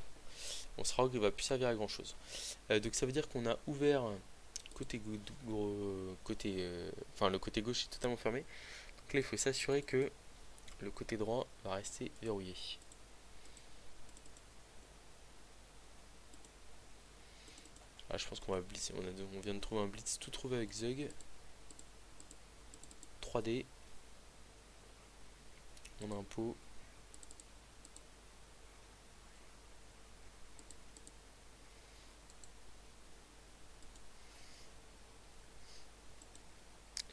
On sera rogue, il va plus servir à grand chose. Donc ça veut dire qu'on a ouvert côté enfin le côté gauche est totalement fermé. Donc là il faut s'assurer que le côté droit va rester verrouillé. Ah, je pense qu'on va blitzer. On vient de trouver un blitz tout trouvé avec Zug. 3D. On a un pot.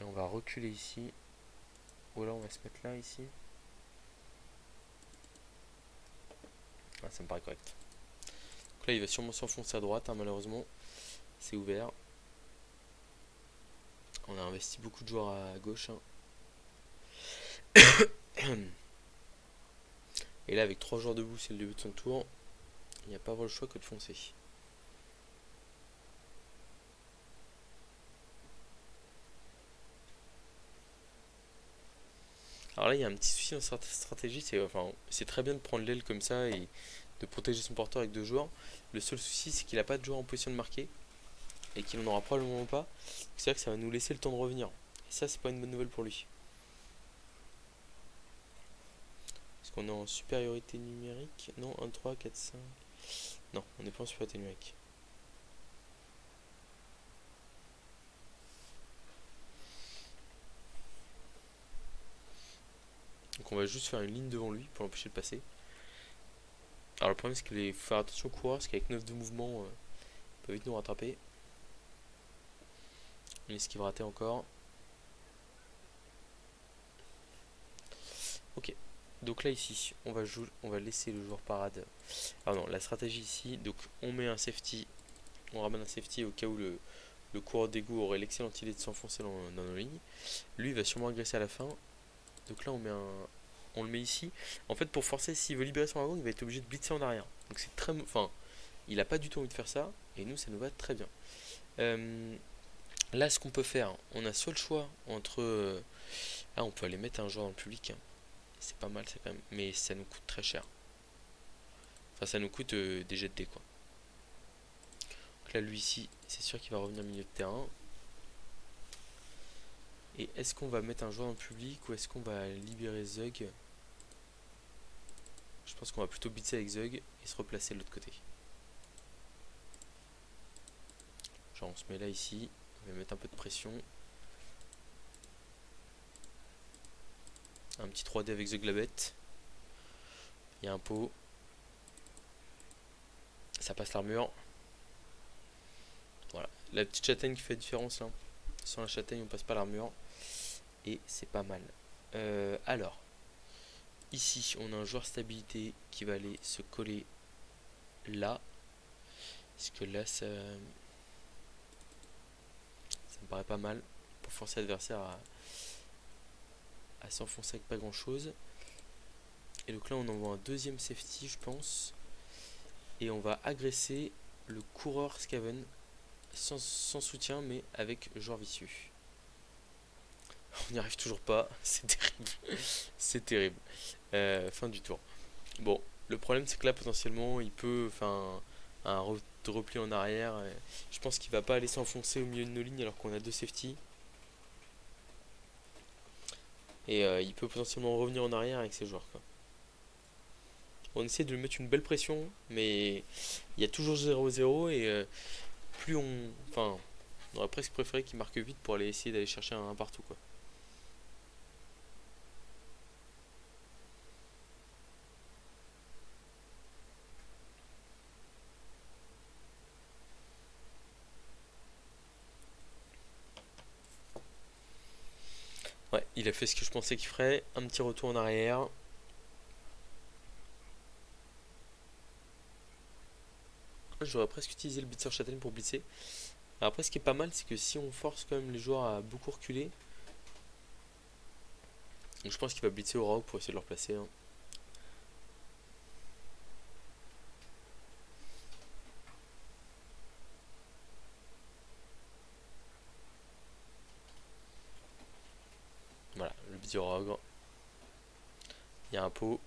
Et on va reculer ici. Ou alors on va se mettre là ici. Ah, ça me paraît correct. Donc là il va sûrement s'enfoncer à droite, hein, malheureusement. C'est ouvert. On a investi beaucoup de joueurs à gauche. Hein. Et là avec 3 joueurs debout, c'est le début de son tour. Il n'y a pas vraiment le choix que de foncer. Alors là, il y a un petit souci dans cette stratégie, c'est très bien de prendre l'aile comme ça et de protéger son porteur avec 2 joueurs. Le seul souci, c'est qu'il n'a pas de joueur en position de marquer et qu'il n'en aura probablement pas. C'est vrai que ça va nous laisser le temps de revenir. Et ça, c'est pas une bonne nouvelle pour lui. Est-ce qu'on est en supériorité numérique? Non, 1, 3, 4, 5. Non, on n'est pas en supériorité numérique. Donc on va juste faire une ligne devant lui pour l'empêcher de passer. Alors le problème c'est qu'il faut faire attention au coureur parce qu'avec 9 de mouvement, il peut vite nous rattraper. Il esquive raté encore. Ok. Donc là ici, on va laisser le joueur parade. Ah non, la stratégie ici, donc on met un safety, on ramène un safety au cas où le coureur d'égout aurait l'excellente idée de s'enfoncer dans nos lignes. Lui il va sûrement agresser à la fin. Donc là on le met ici. En fait pour forcer, s'il veut libérer son avant, il va être obligé de blitzer en arrière. Donc c'est très... Enfin, il a pas du tout envie de faire ça. Et nous ça nous va très bien. Là ce qu'on peut faire, on a soit le choix entre... Ah, on peut aller mettre un joueur dans le public. Hein. C'est pas mal ça quand même. Mais ça nous coûte très cher. Enfin ça nous coûte des jets de dés quoi. Donc là lui ici, c'est sûr qu'il va revenir au milieu de terrain. Et est-ce qu'on va mettre un joueur dans le public ou est-ce qu'on va libérer Zug? Je pense qu'on va plutôt blitzer avec Zug et se replacer de l'autre côté. Genre on se met là ici, on va mettre un peu de pression. Un petit 3D avec Zug la bête. Il y a un pot. Ça passe l'armure. Voilà, la petite châtaigne qui fait la différence là. Sans la châtaigne on passe pas l'armure. Et c'est pas mal. Alors, ici on a un joueur stabilité qui va aller se coller là. Parce que là ça me paraît pas mal pour forcer l'adversaire à s'enfoncer avec pas grand chose. Et donc là on envoie un deuxième safety je pense. Et on va agresser le coureur Skaven sans soutien mais avec joueur vicieux. On n'y arrive toujours pas, c'est terrible. C'est terrible. Fin du tour. Bon, le problème c'est que là potentiellement il peut faire un repli en arrière. Je pense qu'il va pas aller s'enfoncer au milieu de nos lignes alors qu'on a 2 safety. Et il peut potentiellement revenir en arrière avec ses joueurs quoi. On essaie de lui mettre une belle pression, mais il y a toujours 0-0 et plus on... Enfin, on aurait presque préféré qu'il marque vite pour aller essayer d'aller chercher un partout quoi. Ouais, il a fait ce que je pensais qu'il ferait, un petit retour en arrière. J'aurais presque utilisé le blitzer châtaigne pour blitzer. Après ce qui est pas mal c'est que si on force quand même les joueurs à beaucoup reculer, donc je pense qu'il va blitzer au rock pour essayer de le replacer. Hein. Voilà, le blitz au rogue. Il y a un pot.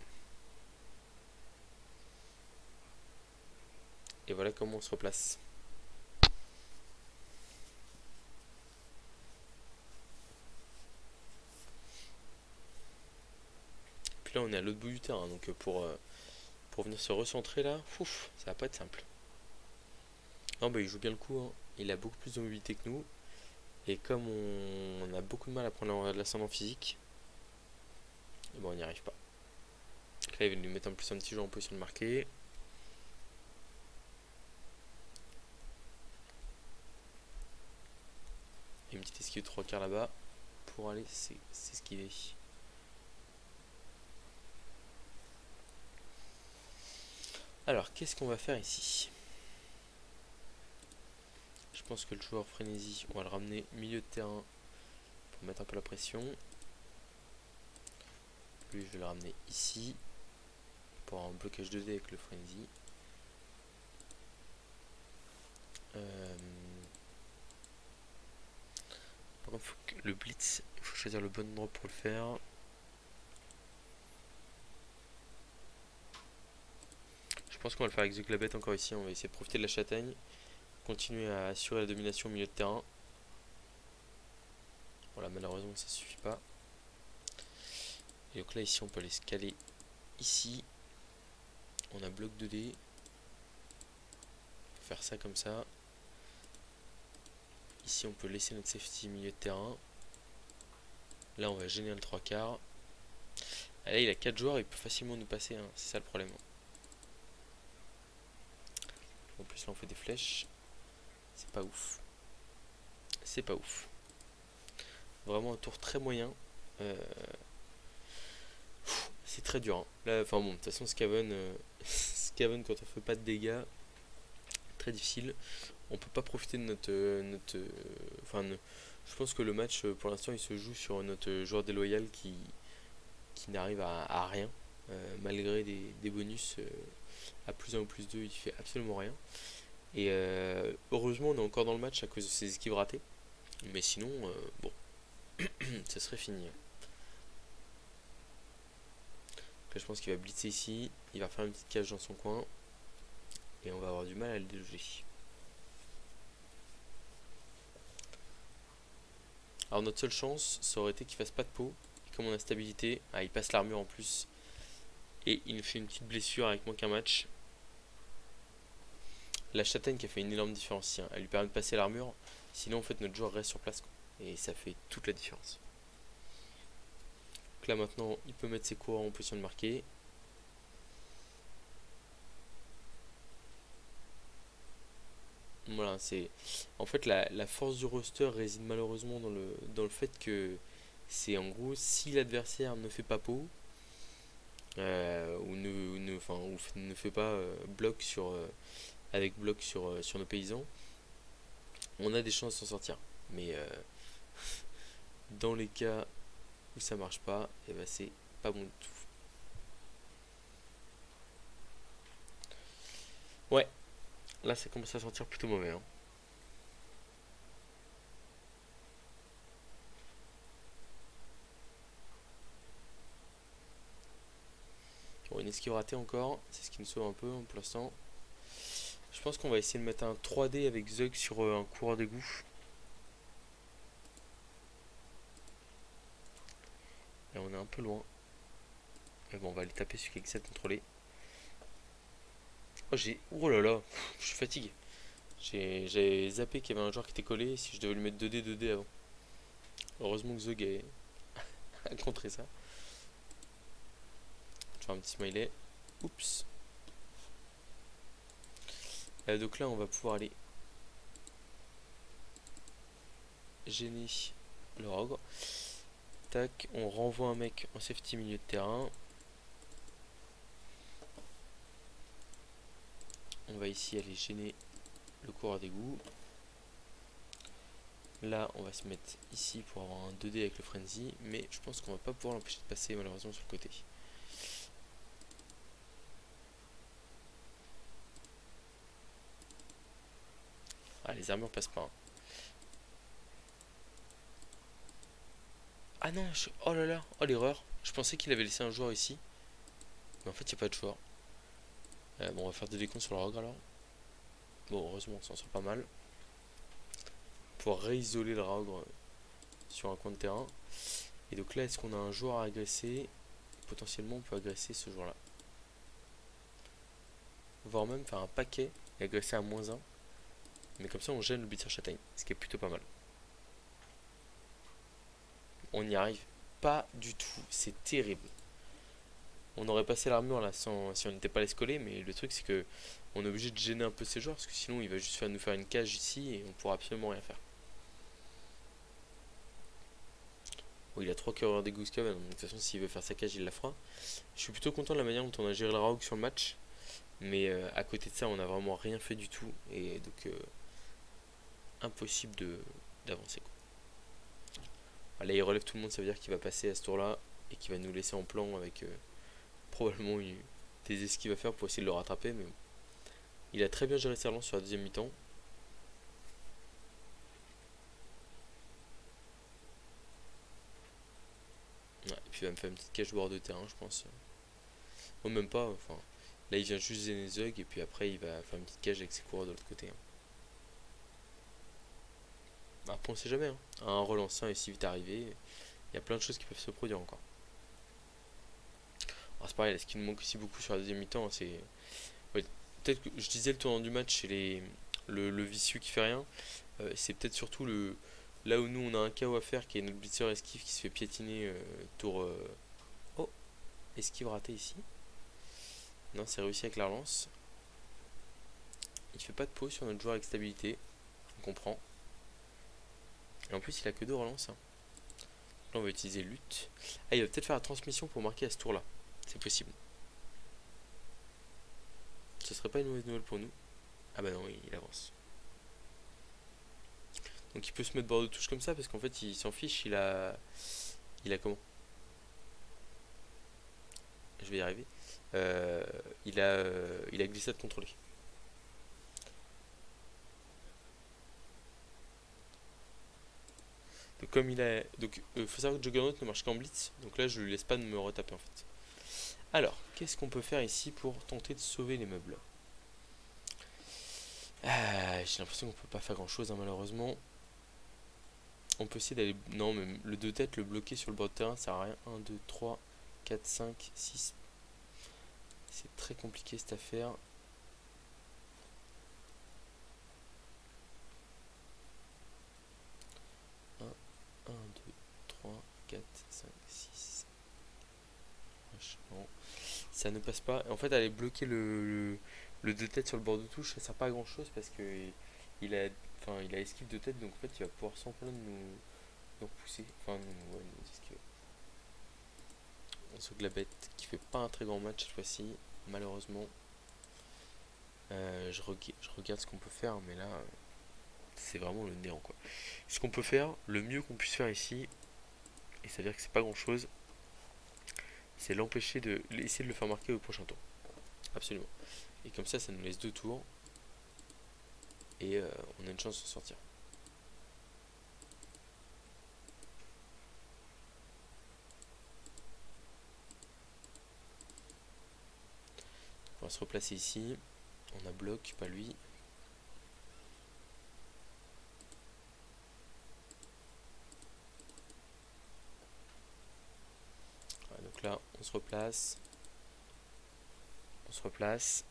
Et voilà comment on se replace. Puis là on est à l'autre bout du terrain, donc pour venir se recentrer là, ouf, ça va pas être simple. Non bah il joue bien le coup, hein. Il a beaucoup plus de mobilité que nous. Et comme on a beaucoup de mal à prendre l'ascendant physique, et bon on n'y arrive pas. Donc là il va lui mettre en plus un petit jeu en position de marquer. Et une petite esquive de 3 quarts là-bas pour aller s'esquiver. Alors qu'est-ce qu'on va faire ici? Je pense que le joueur frénésie, on va le ramener milieu de terrain pour mettre un peu la pression. Lui je vais le ramener ici pour un blocage 2D avec le frénésie. Par contre faut que le blitz, il faut choisir le bon endroit pour le faire. pense qu'on va le faire avec The Glabet encore ici. On va essayer de profiter de la châtaigne. Continuer à assurer la domination au milieu de terrain. Voilà, malheureusement ça suffit pas. Et donc là ici on peut aller scaler ici. On a bloc 2D. Faire ça comme ça. Ici on peut laisser notre safety milieu de terrain. Là on va gêner le 3/4. Ah, là il a 4 joueurs, il peut facilement nous passer, hein. C'est ça le problème. En plus là on fait des flèches. C'est pas ouf. C'est pas ouf. Vraiment un tour très moyen. C'est très dur, hein. Là, enfin bon, de toute façon Scaven, Scaven quand on fait pas de dégâts, très difficile. On peut pas profiter de enfin, je pense que le match pour l'instant il se joue sur notre joueur déloyal qui n'arrive à rien. Malgré des bonus à +1 ou +2, il fait absolument rien. Et heureusement on est encore dans le match à cause de ses esquives ratées. Mais sinon, bon, ça serait fini. Là, je pense qu'il va blitzer ici, il va faire une petite cage dans son coin. Et on va avoir du mal à le déloger. Alors notre seule chance, ça aurait été qu'il fasse pas de peau. Et comme on a stabilité, il passe l'armure en plus. Et il nous fait une petite blessure avec moins qu'un match. La châtaigne qui a fait une énorme différence ici, hein. Elle lui permet de passer l'armure. Sinon en fait notre joueur reste sur place, quoi. Et ça fait toute la différence. Donc là maintenant il peut mettre ses coureurs en position de marquer. Voilà, c'est en fait la force du roster réside malheureusement dans le fait que c'est en gros si l'adversaire ne fait pas peau ou ne fait pas bloc avec bloc sur nos paysans, on a des chances de s'en sortir. Mais dans les cas où ça marche pas, et ben c'est pas bon du tout. Ouais, là ça commence à sentir plutôt mauvais, hein. Bon, une esquive ratée encore, c'est ce qui nous sauve un peu, hein, pour l'instant. Je pense qu'on va essayer de mettre un 3D avec Zug sur un coureur d'égout. Là on est un peu loin. Mais bon, on va aller taper celui qui essaie de contrôler. Oh là là, je suis fatigué. J'ai zappé qu'il y avait un joueur qui était collé. Si je devais lui mettre 2D, 2D avant. Heureusement que Zug a contré ça. Je vais faire un petit smiley. Oups. Donc là, on va pouvoir aller gêner le Rogre. Tac, on renvoie un mec en safety milieu de terrain. On va ici aller gêner le coureur d'égout. Là, on va se mettre ici pour avoir un 2D avec le frenzy, mais je pense qu'on va pas pouvoir l'empêcher de passer malheureusement sur le côté. Ah, les armures passent pas, hein. Ah non, oh là là, oh l'erreur. Je pensais qu'il avait laissé un joueur ici, mais en fait il n'y a pas de joueur. Bon, on va faire des décomptes sur le Rogue alors. Bon, heureusement, on s'en sort pas mal. Pour réisoler le Rogue sur un coin de terrain. Et donc là, est-ce qu'on a un joueur à agresser? Potentiellement, on peut agresser ce joueur-là. Voire même faire un paquet et agresser à -1. Mais comme ça, on gêne le blitzer châtaigne, ce qui est plutôt pas mal. On n'y arrive pas du tout, c'est terrible. On aurait passé l'armure là si on n'était pas laissé coller, mais le truc c'est que on est obligé de gêner un peu ces joueurs parce que sinon il va juste nous faire une cage ici et on pourra absolument rien faire. Bon, il a 3 coureurs des Goose Cave, donc de toute façon s'il veut faire sa cage il la fera. Je suis plutôt content de la manière dont on a géré la Rogue sur le match, mais à côté de ça on n'a vraiment rien fait du tout et donc impossible d'avancer. Là il relève tout le monde, ça veut dire qu'il va passer à ce tour là et qu'il va nous laisser en plan avec probablement des esquives à faire pour essayer de le rattraper, mais bon. Il a très bien géré ses relances sur la deuxième mi-temps. Ouais, et puis il va me faire une petite cage bord de terrain, je pense. Bon, même pas, enfin, Là, il vient juste Zenezug et puis après, il va faire une petite cage avec ses coureurs de l'autre côté, hein. Après, on sait jamais, hein. Un relanceur est si vite arrivé. Il y a plein de choses qui peuvent se produire encore. Alors, c'est pareil, là, ce qui nous manque aussi beaucoup sur la deuxième mi-temps, c'est. Ouais, peut-être que je disais le tournant du match, c'est le vicieux qui fait rien. C'est peut-être surtout là où nous on a un KO à faire, qui est notre blitzer esquive qui se fait piétiner tour. Oh, esquive raté ici. Non, c'est réussi avec la relance. Il fait pas de pause sur notre joueur avec stabilité. On comprend. Et en plus, il a que 2 relances, hein. Là, on va utiliser lutte. Ah, il va peut-être faire la transmission pour marquer à ce tour-là. C'est possible. Ce serait pas une mauvaise nouvelle pour nous. Ah bah non, il avance. Donc il peut se mettre bord de touche comme ça parce qu'en fait il s'en fiche, il a comment? Je vais y arriver. Il a glissade contrôlée. Donc comme il a, donc faut savoir que Juggernaut ne marche qu'en blitz, donc là je lui laisse pas de me retaper en fait. Alors qu'est-ce qu'on peut faire ici pour tenter de sauver les meubles? J'ai l'impression qu'on peut pas faire grand chose, hein, malheureusement. On peut essayer d'aller. Non, mais le 2 têtes, le bloquer sur le bord de terrain, ça sert à rien. 1, 2, 3, 4, 5, 6. C'est très compliqué cette affaire. 1, 2, 3, 4, 5, 6. Franchement, ça ne passe pas. En fait, aller bloquer le 2 têtes sur le bord de touche, ça sert pas à grand chose parce que il a esquive de tête, donc en fait, il va pouvoir sans problème nous repousser. Enfin, nous esquiver. On se Glabet qui fait pas un très grand match cette fois-ci, malheureusement. Je regarde ce qu'on peut faire, mais là, c'est vraiment le néant, quoi. Ce qu'on peut faire, le mieux qu'on puisse faire ici, et ça veut dire que c'est pas grand chose, c'est l'empêcher de essayer de le faire marquer au prochain tour. Absolument. Et comme ça nous laisse 2 tours, et on a une chance de s'en sortir. On va se replacer ici. On a bloc, pas lui. Voilà, donc là, on se replace. On se replace.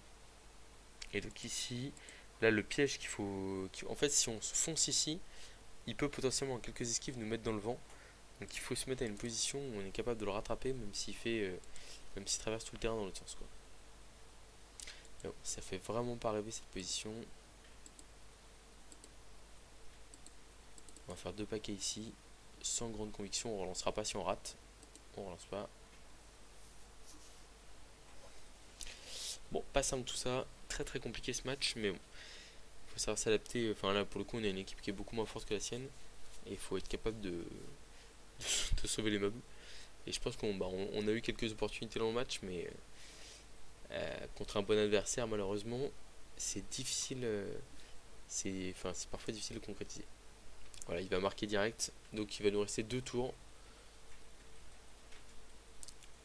Et donc ici, là, le piège qu'il faut. En fait, si on se fonce ici, il peut potentiellement en quelques esquives nous mettre dans le vent. Donc il faut se mettre à une position où on est capable de le rattraper, même s'il traverse tout le terrain dans l'autre sens, quoi. Mais bon, ça fait vraiment pas rêver cette position. On va faire 2 paquets ici, sans grande conviction. On relancera pas si on rate. On relance pas. Bon, pas simple tout ça. Très très compliqué ce match, mais bon. Faut savoir s'adapter. Enfin là, pour le coup, on a une équipe qui est beaucoup moins forte que la sienne. Et il faut être capable de sauver les meubles. Et je pense qu'on a eu quelques opportunités dans le match, mais contre un bon adversaire, malheureusement, c'est difficile. C'est parfois difficile de concrétiser. Voilà, il va marquer direct. Donc il va nous rester 2 tours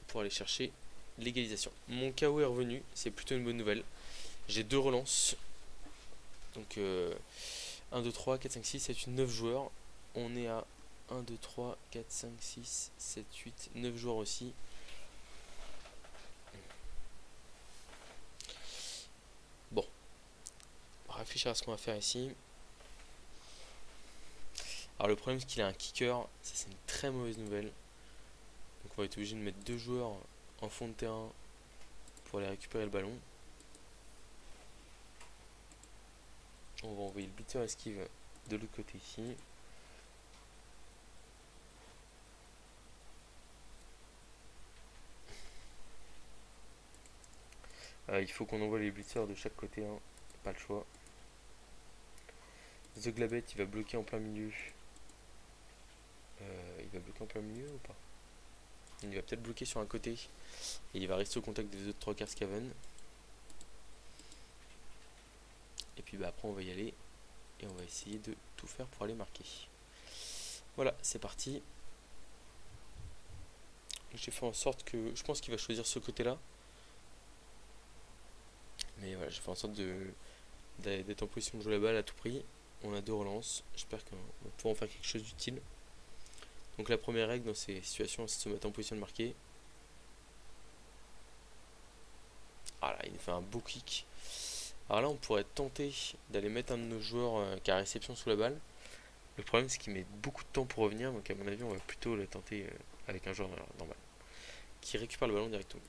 pour aller chercher l'égalisation. Mon KO est revenu, c'est plutôt une bonne nouvelle. J'ai 2 relances. Donc 1, 2, 3, 4, 5, 6, 7, 8, 9 joueurs. On est à 1, 2, 3, 4, 5, 6, 7, 8, 9 joueurs aussi. Bon, on va réfléchir à ce qu'on va faire ici. Alors le problème c'est qu'il a un kicker, ça c'est une très mauvaise nouvelle. Donc on va être obligé de mettre 2 joueurs en fond de terrain pour aller récupérer le ballon. On va envoyer le blitzer esquive de l'autre côté ici. Il faut qu'on envoie les blitzers de chaque côté, hein. Pas le choix. The Glabet il va bloquer en plein milieu. Il va bloquer en plein milieu ou pas? Il va peut-être bloquer sur un côté. Et il va rester au contact des autres 3 quarts Scaven. Et puis après on va y aller. Et on va essayer de tout faire pour aller marquer. Voilà, c'est parti. J'ai fait en sorte que... Je pense qu'il va choisir ce côté-là. Et voilà, j'ai fait en sorte d'être en position de jouer la balle à tout prix. On a 2 relances, j'espère qu'on va pouvoir en faire quelque chose d'utile. Donc la première règle dans ces situations, c'est de se mettre en position de marquer. Ah là, il nous fait un beau kick. Alors là, on pourrait tenter d'aller mettre un de nos joueurs qui a réception sous la balle. Le problème, c'est qu'il met beaucoup de temps pour revenir, donc à mon avis, on va plutôt le tenter avec un joueur normal qui récupère le ballon directement.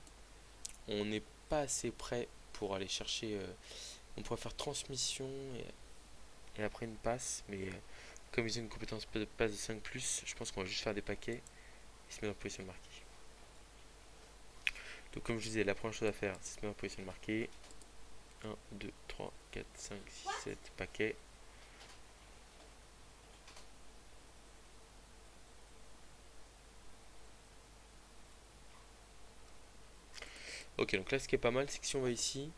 On n'est pas assez près pour aller chercher. On pourrait faire transmission et après une passe, mais comme ils ont une compétence de passe de 5, je pense qu'on va juste faire des paquets et se mettre en position de marquer. Donc, comme je disais, la première chose à faire, c'est se mettre en position de marquer. 1, 2, 3, 4, 5, 6, 7 paquets. Ok, donc là, ce qui est pas mal, c'est que si on va ici,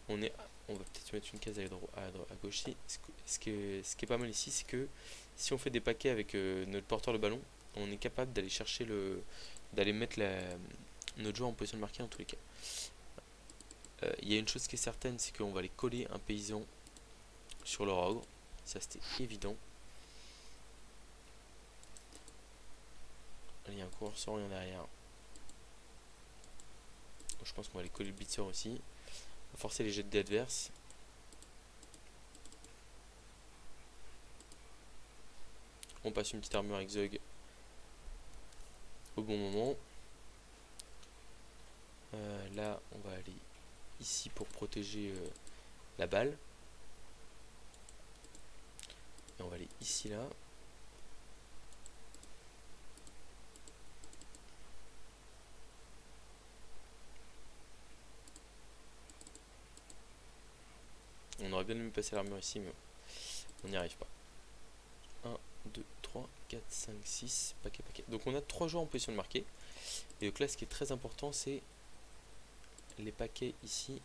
on va peut-être mettre une case à gauche ici. Ce qui est pas mal ici, c'est que si on fait des paquets avec notre porteur de ballon, on est capable d'aller chercher d'aller mettre notre joueur en position de marquer en tous les cas. Il y a une chose qui est certaine, c'est qu'on va aller coller un paysan sur leur ogre. Ça, c'était évident. Il y a un coureur sans rien derrière. Donc, je pense qu'on va aller coller le blitzer aussi. On va forcer les jets de adverses. On passe une petite armure avec Zug au bon moment. Là, on va aller ici pour protéger la balle. Et on va aller ici là. On aurait bien aimé passer l'armure ici, mais on n'y arrive pas. 1, 2, 3, 4, 5, 6, paquet, paquet. Donc on a 3 joueurs en position de marquer. Et donc là, ce qui est très important, c'est les paquets ici.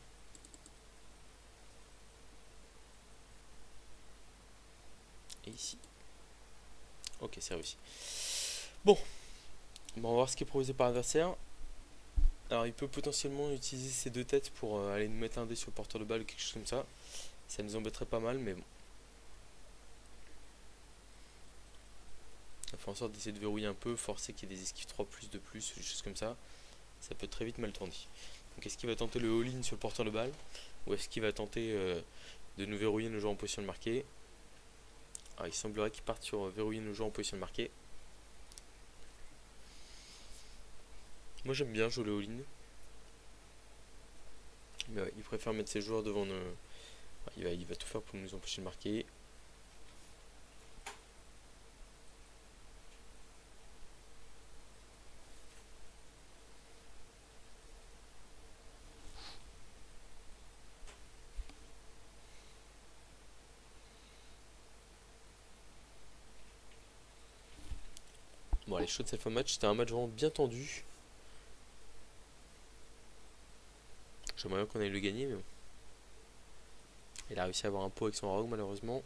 Et ici. Ok, c'est réussi. Bon, on va voir ce qui est proposé par l'adversaire. Alors il peut potentiellement utiliser ces 2 têtes pour aller nous mettre un dé sur le porteur de balle ou quelque chose comme ça. Ça nous embêterait pas mal, mais bon. On va faire en sorte d'essayer de verrouiller un peu, forcer qu'il y ait des esquives 3+, de plus, ou des choses comme ça. Ça peut très vite mal tourner. Donc est-ce qu'il va tenter le all-in sur le porteur de balle, ou est-ce qu'il va tenter de nous verrouiller nos joueurs en position de marquer? Alors il semblerait qu'il parte sur verrouiller nos joueurs en position de marquer. Moi j'aime bien jouer le all-in. Mais ouais, il préfère mettre ses joueurs devant nos... Il va tout faire pour nous empêcher de marquer. Bon allez, chaud de cette fin de match, c'était un match vraiment bien tendu. J'aimerais bien qu'on aille le gagner, mais bon. Il a réussi à avoir un pot avec son rogue malheureusement.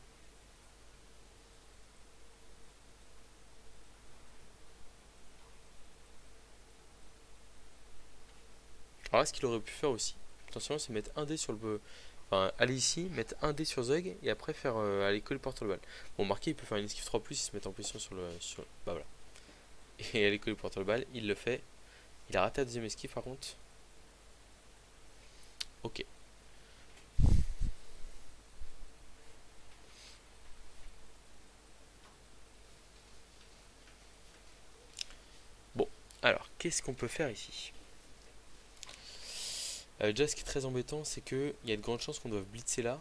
Alors là, ce qu'il aurait pu faire aussi, attention, c'est mettre un dé sur le... Enfin, aller ici, mettre un dé sur Zug et après faire aller coller le porteur de balle. Bon, marqué, il peut faire une esquive 3+, il se met en position sur le... Bah voilà. Et aller coller le porteur de balle, il le fait. Il a raté la deuxième esquive par contre. Ok. Bon, alors, qu'est-ce qu'on peut faire ici? Déjà, ce qui est très embêtant, c'est qu'il y a de grandes chances qu'on doive blitzer là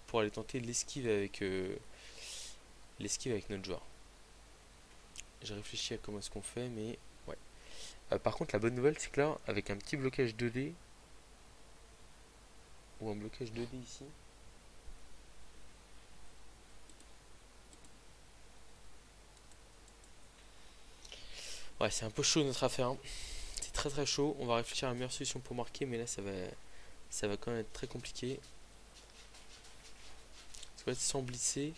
pour aller tenter l'esquive avec notre joueur. J'ai réfléchi à comment est-ce qu'on fait, mais ouais. Par contre, la bonne nouvelle, c'est que là, avec un petit blocage 2D, ou un blocage 2D ici, ouais, c'est un peu chaud notre affaire. Hein. C'est très très chaud. On va réfléchir à la meilleure solution pour marquer, mais là, ça va quand même être très compliqué. Parce que là, sans blitzer,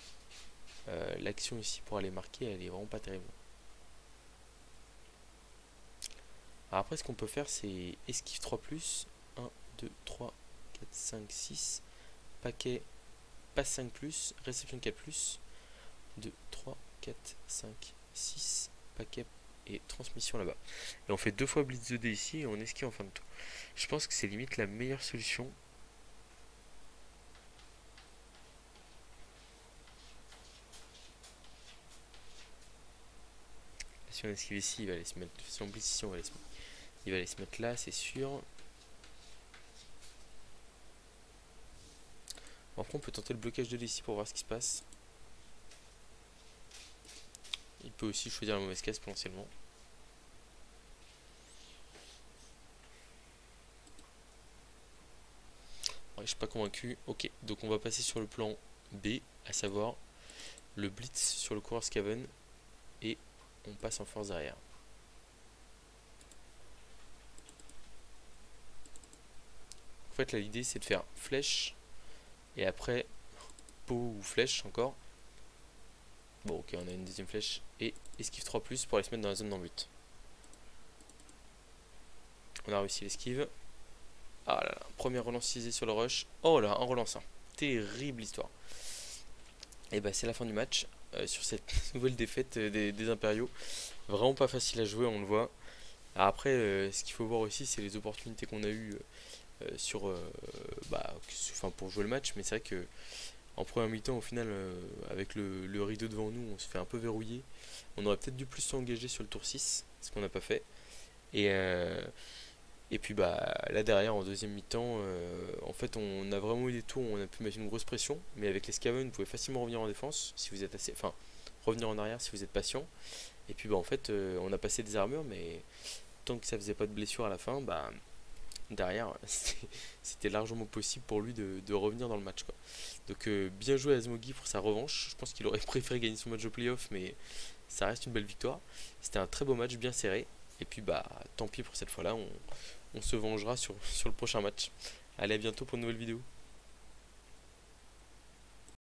l'action ici pour aller marquer, elle est vraiment pas terrible. Alors après, ce qu'on peut faire, c'est esquive 3+. 1, 2, 3. 4, 5, 6. Paquet, passe 5 plus, réception 4 plus. 2, 3, 4, 5, 6. Paquet et transmission là-bas. Et on fait 2 fois blitz 2D ici et on esquive en fin de tour. Je pense que c'est limite la meilleure solution. Si on esquive ici, il va aller se mettre. Si on blitz ici, il va aller se mettre là, c'est sûr. Après, on peut tenter le blocage de ici pour voir ce qui se passe. Il peut aussi choisir la mauvaise case potentiellement. Ouais, je suis pas convaincu. Ok, donc on va passer sur le plan B, à savoir le blitz sur le coureur Scaven. Et on passe en force arrière. En fait, là, l'idée c'est de faire flèche et après pot ou flèche encore. Bon, ok, on a une deuxième flèche et esquive 3 plus pour aller se mettre dans la zone d'en-but. On a réussi l'esquive. Ah là là, première relance utilisée sur le rush. Oh là, en relançant. Terrible histoire. Et bah, c'est la fin du match sur cette nouvelle défaite des Impériaux. Vraiment pas facile à jouer, on le voit. Alors après, ce qu'il faut voir aussi, c'est les opportunités qu'on a eues pour jouer le match. Mais c'est vrai que en première mi-temps, au final, avec le rideau devant nous, on se fait un peu verrouiller. On aurait peut-être dû plus s'engager sur le tour 6, ce qu'on n'a pas fait. Et puis bah là derrière en deuxième mi-temps, en fait on a vraiment eu des tours où on a pu mettre une grosse pression, mais avec les Scaven vous pouvez facilement revenir en défense si vous êtes assez, enfin revenir en arrière si vous êtes patient. Et puis bah en fait on a passé des armures, mais tant que ça faisait pas de blessure à la fin, bah derrière c'était largement possible pour lui de revenir dans le match quoi. Donc bien joué à Asmogi pour sa revanche. Je pense qu'il aurait préféré gagner son match au playoff, mais ça reste une belle victoire. C'était un très beau match, bien serré. Et puis bah tant pis pour cette fois là, on se vengera sur le prochain match. Allez, à bientôt pour une nouvelle vidéo.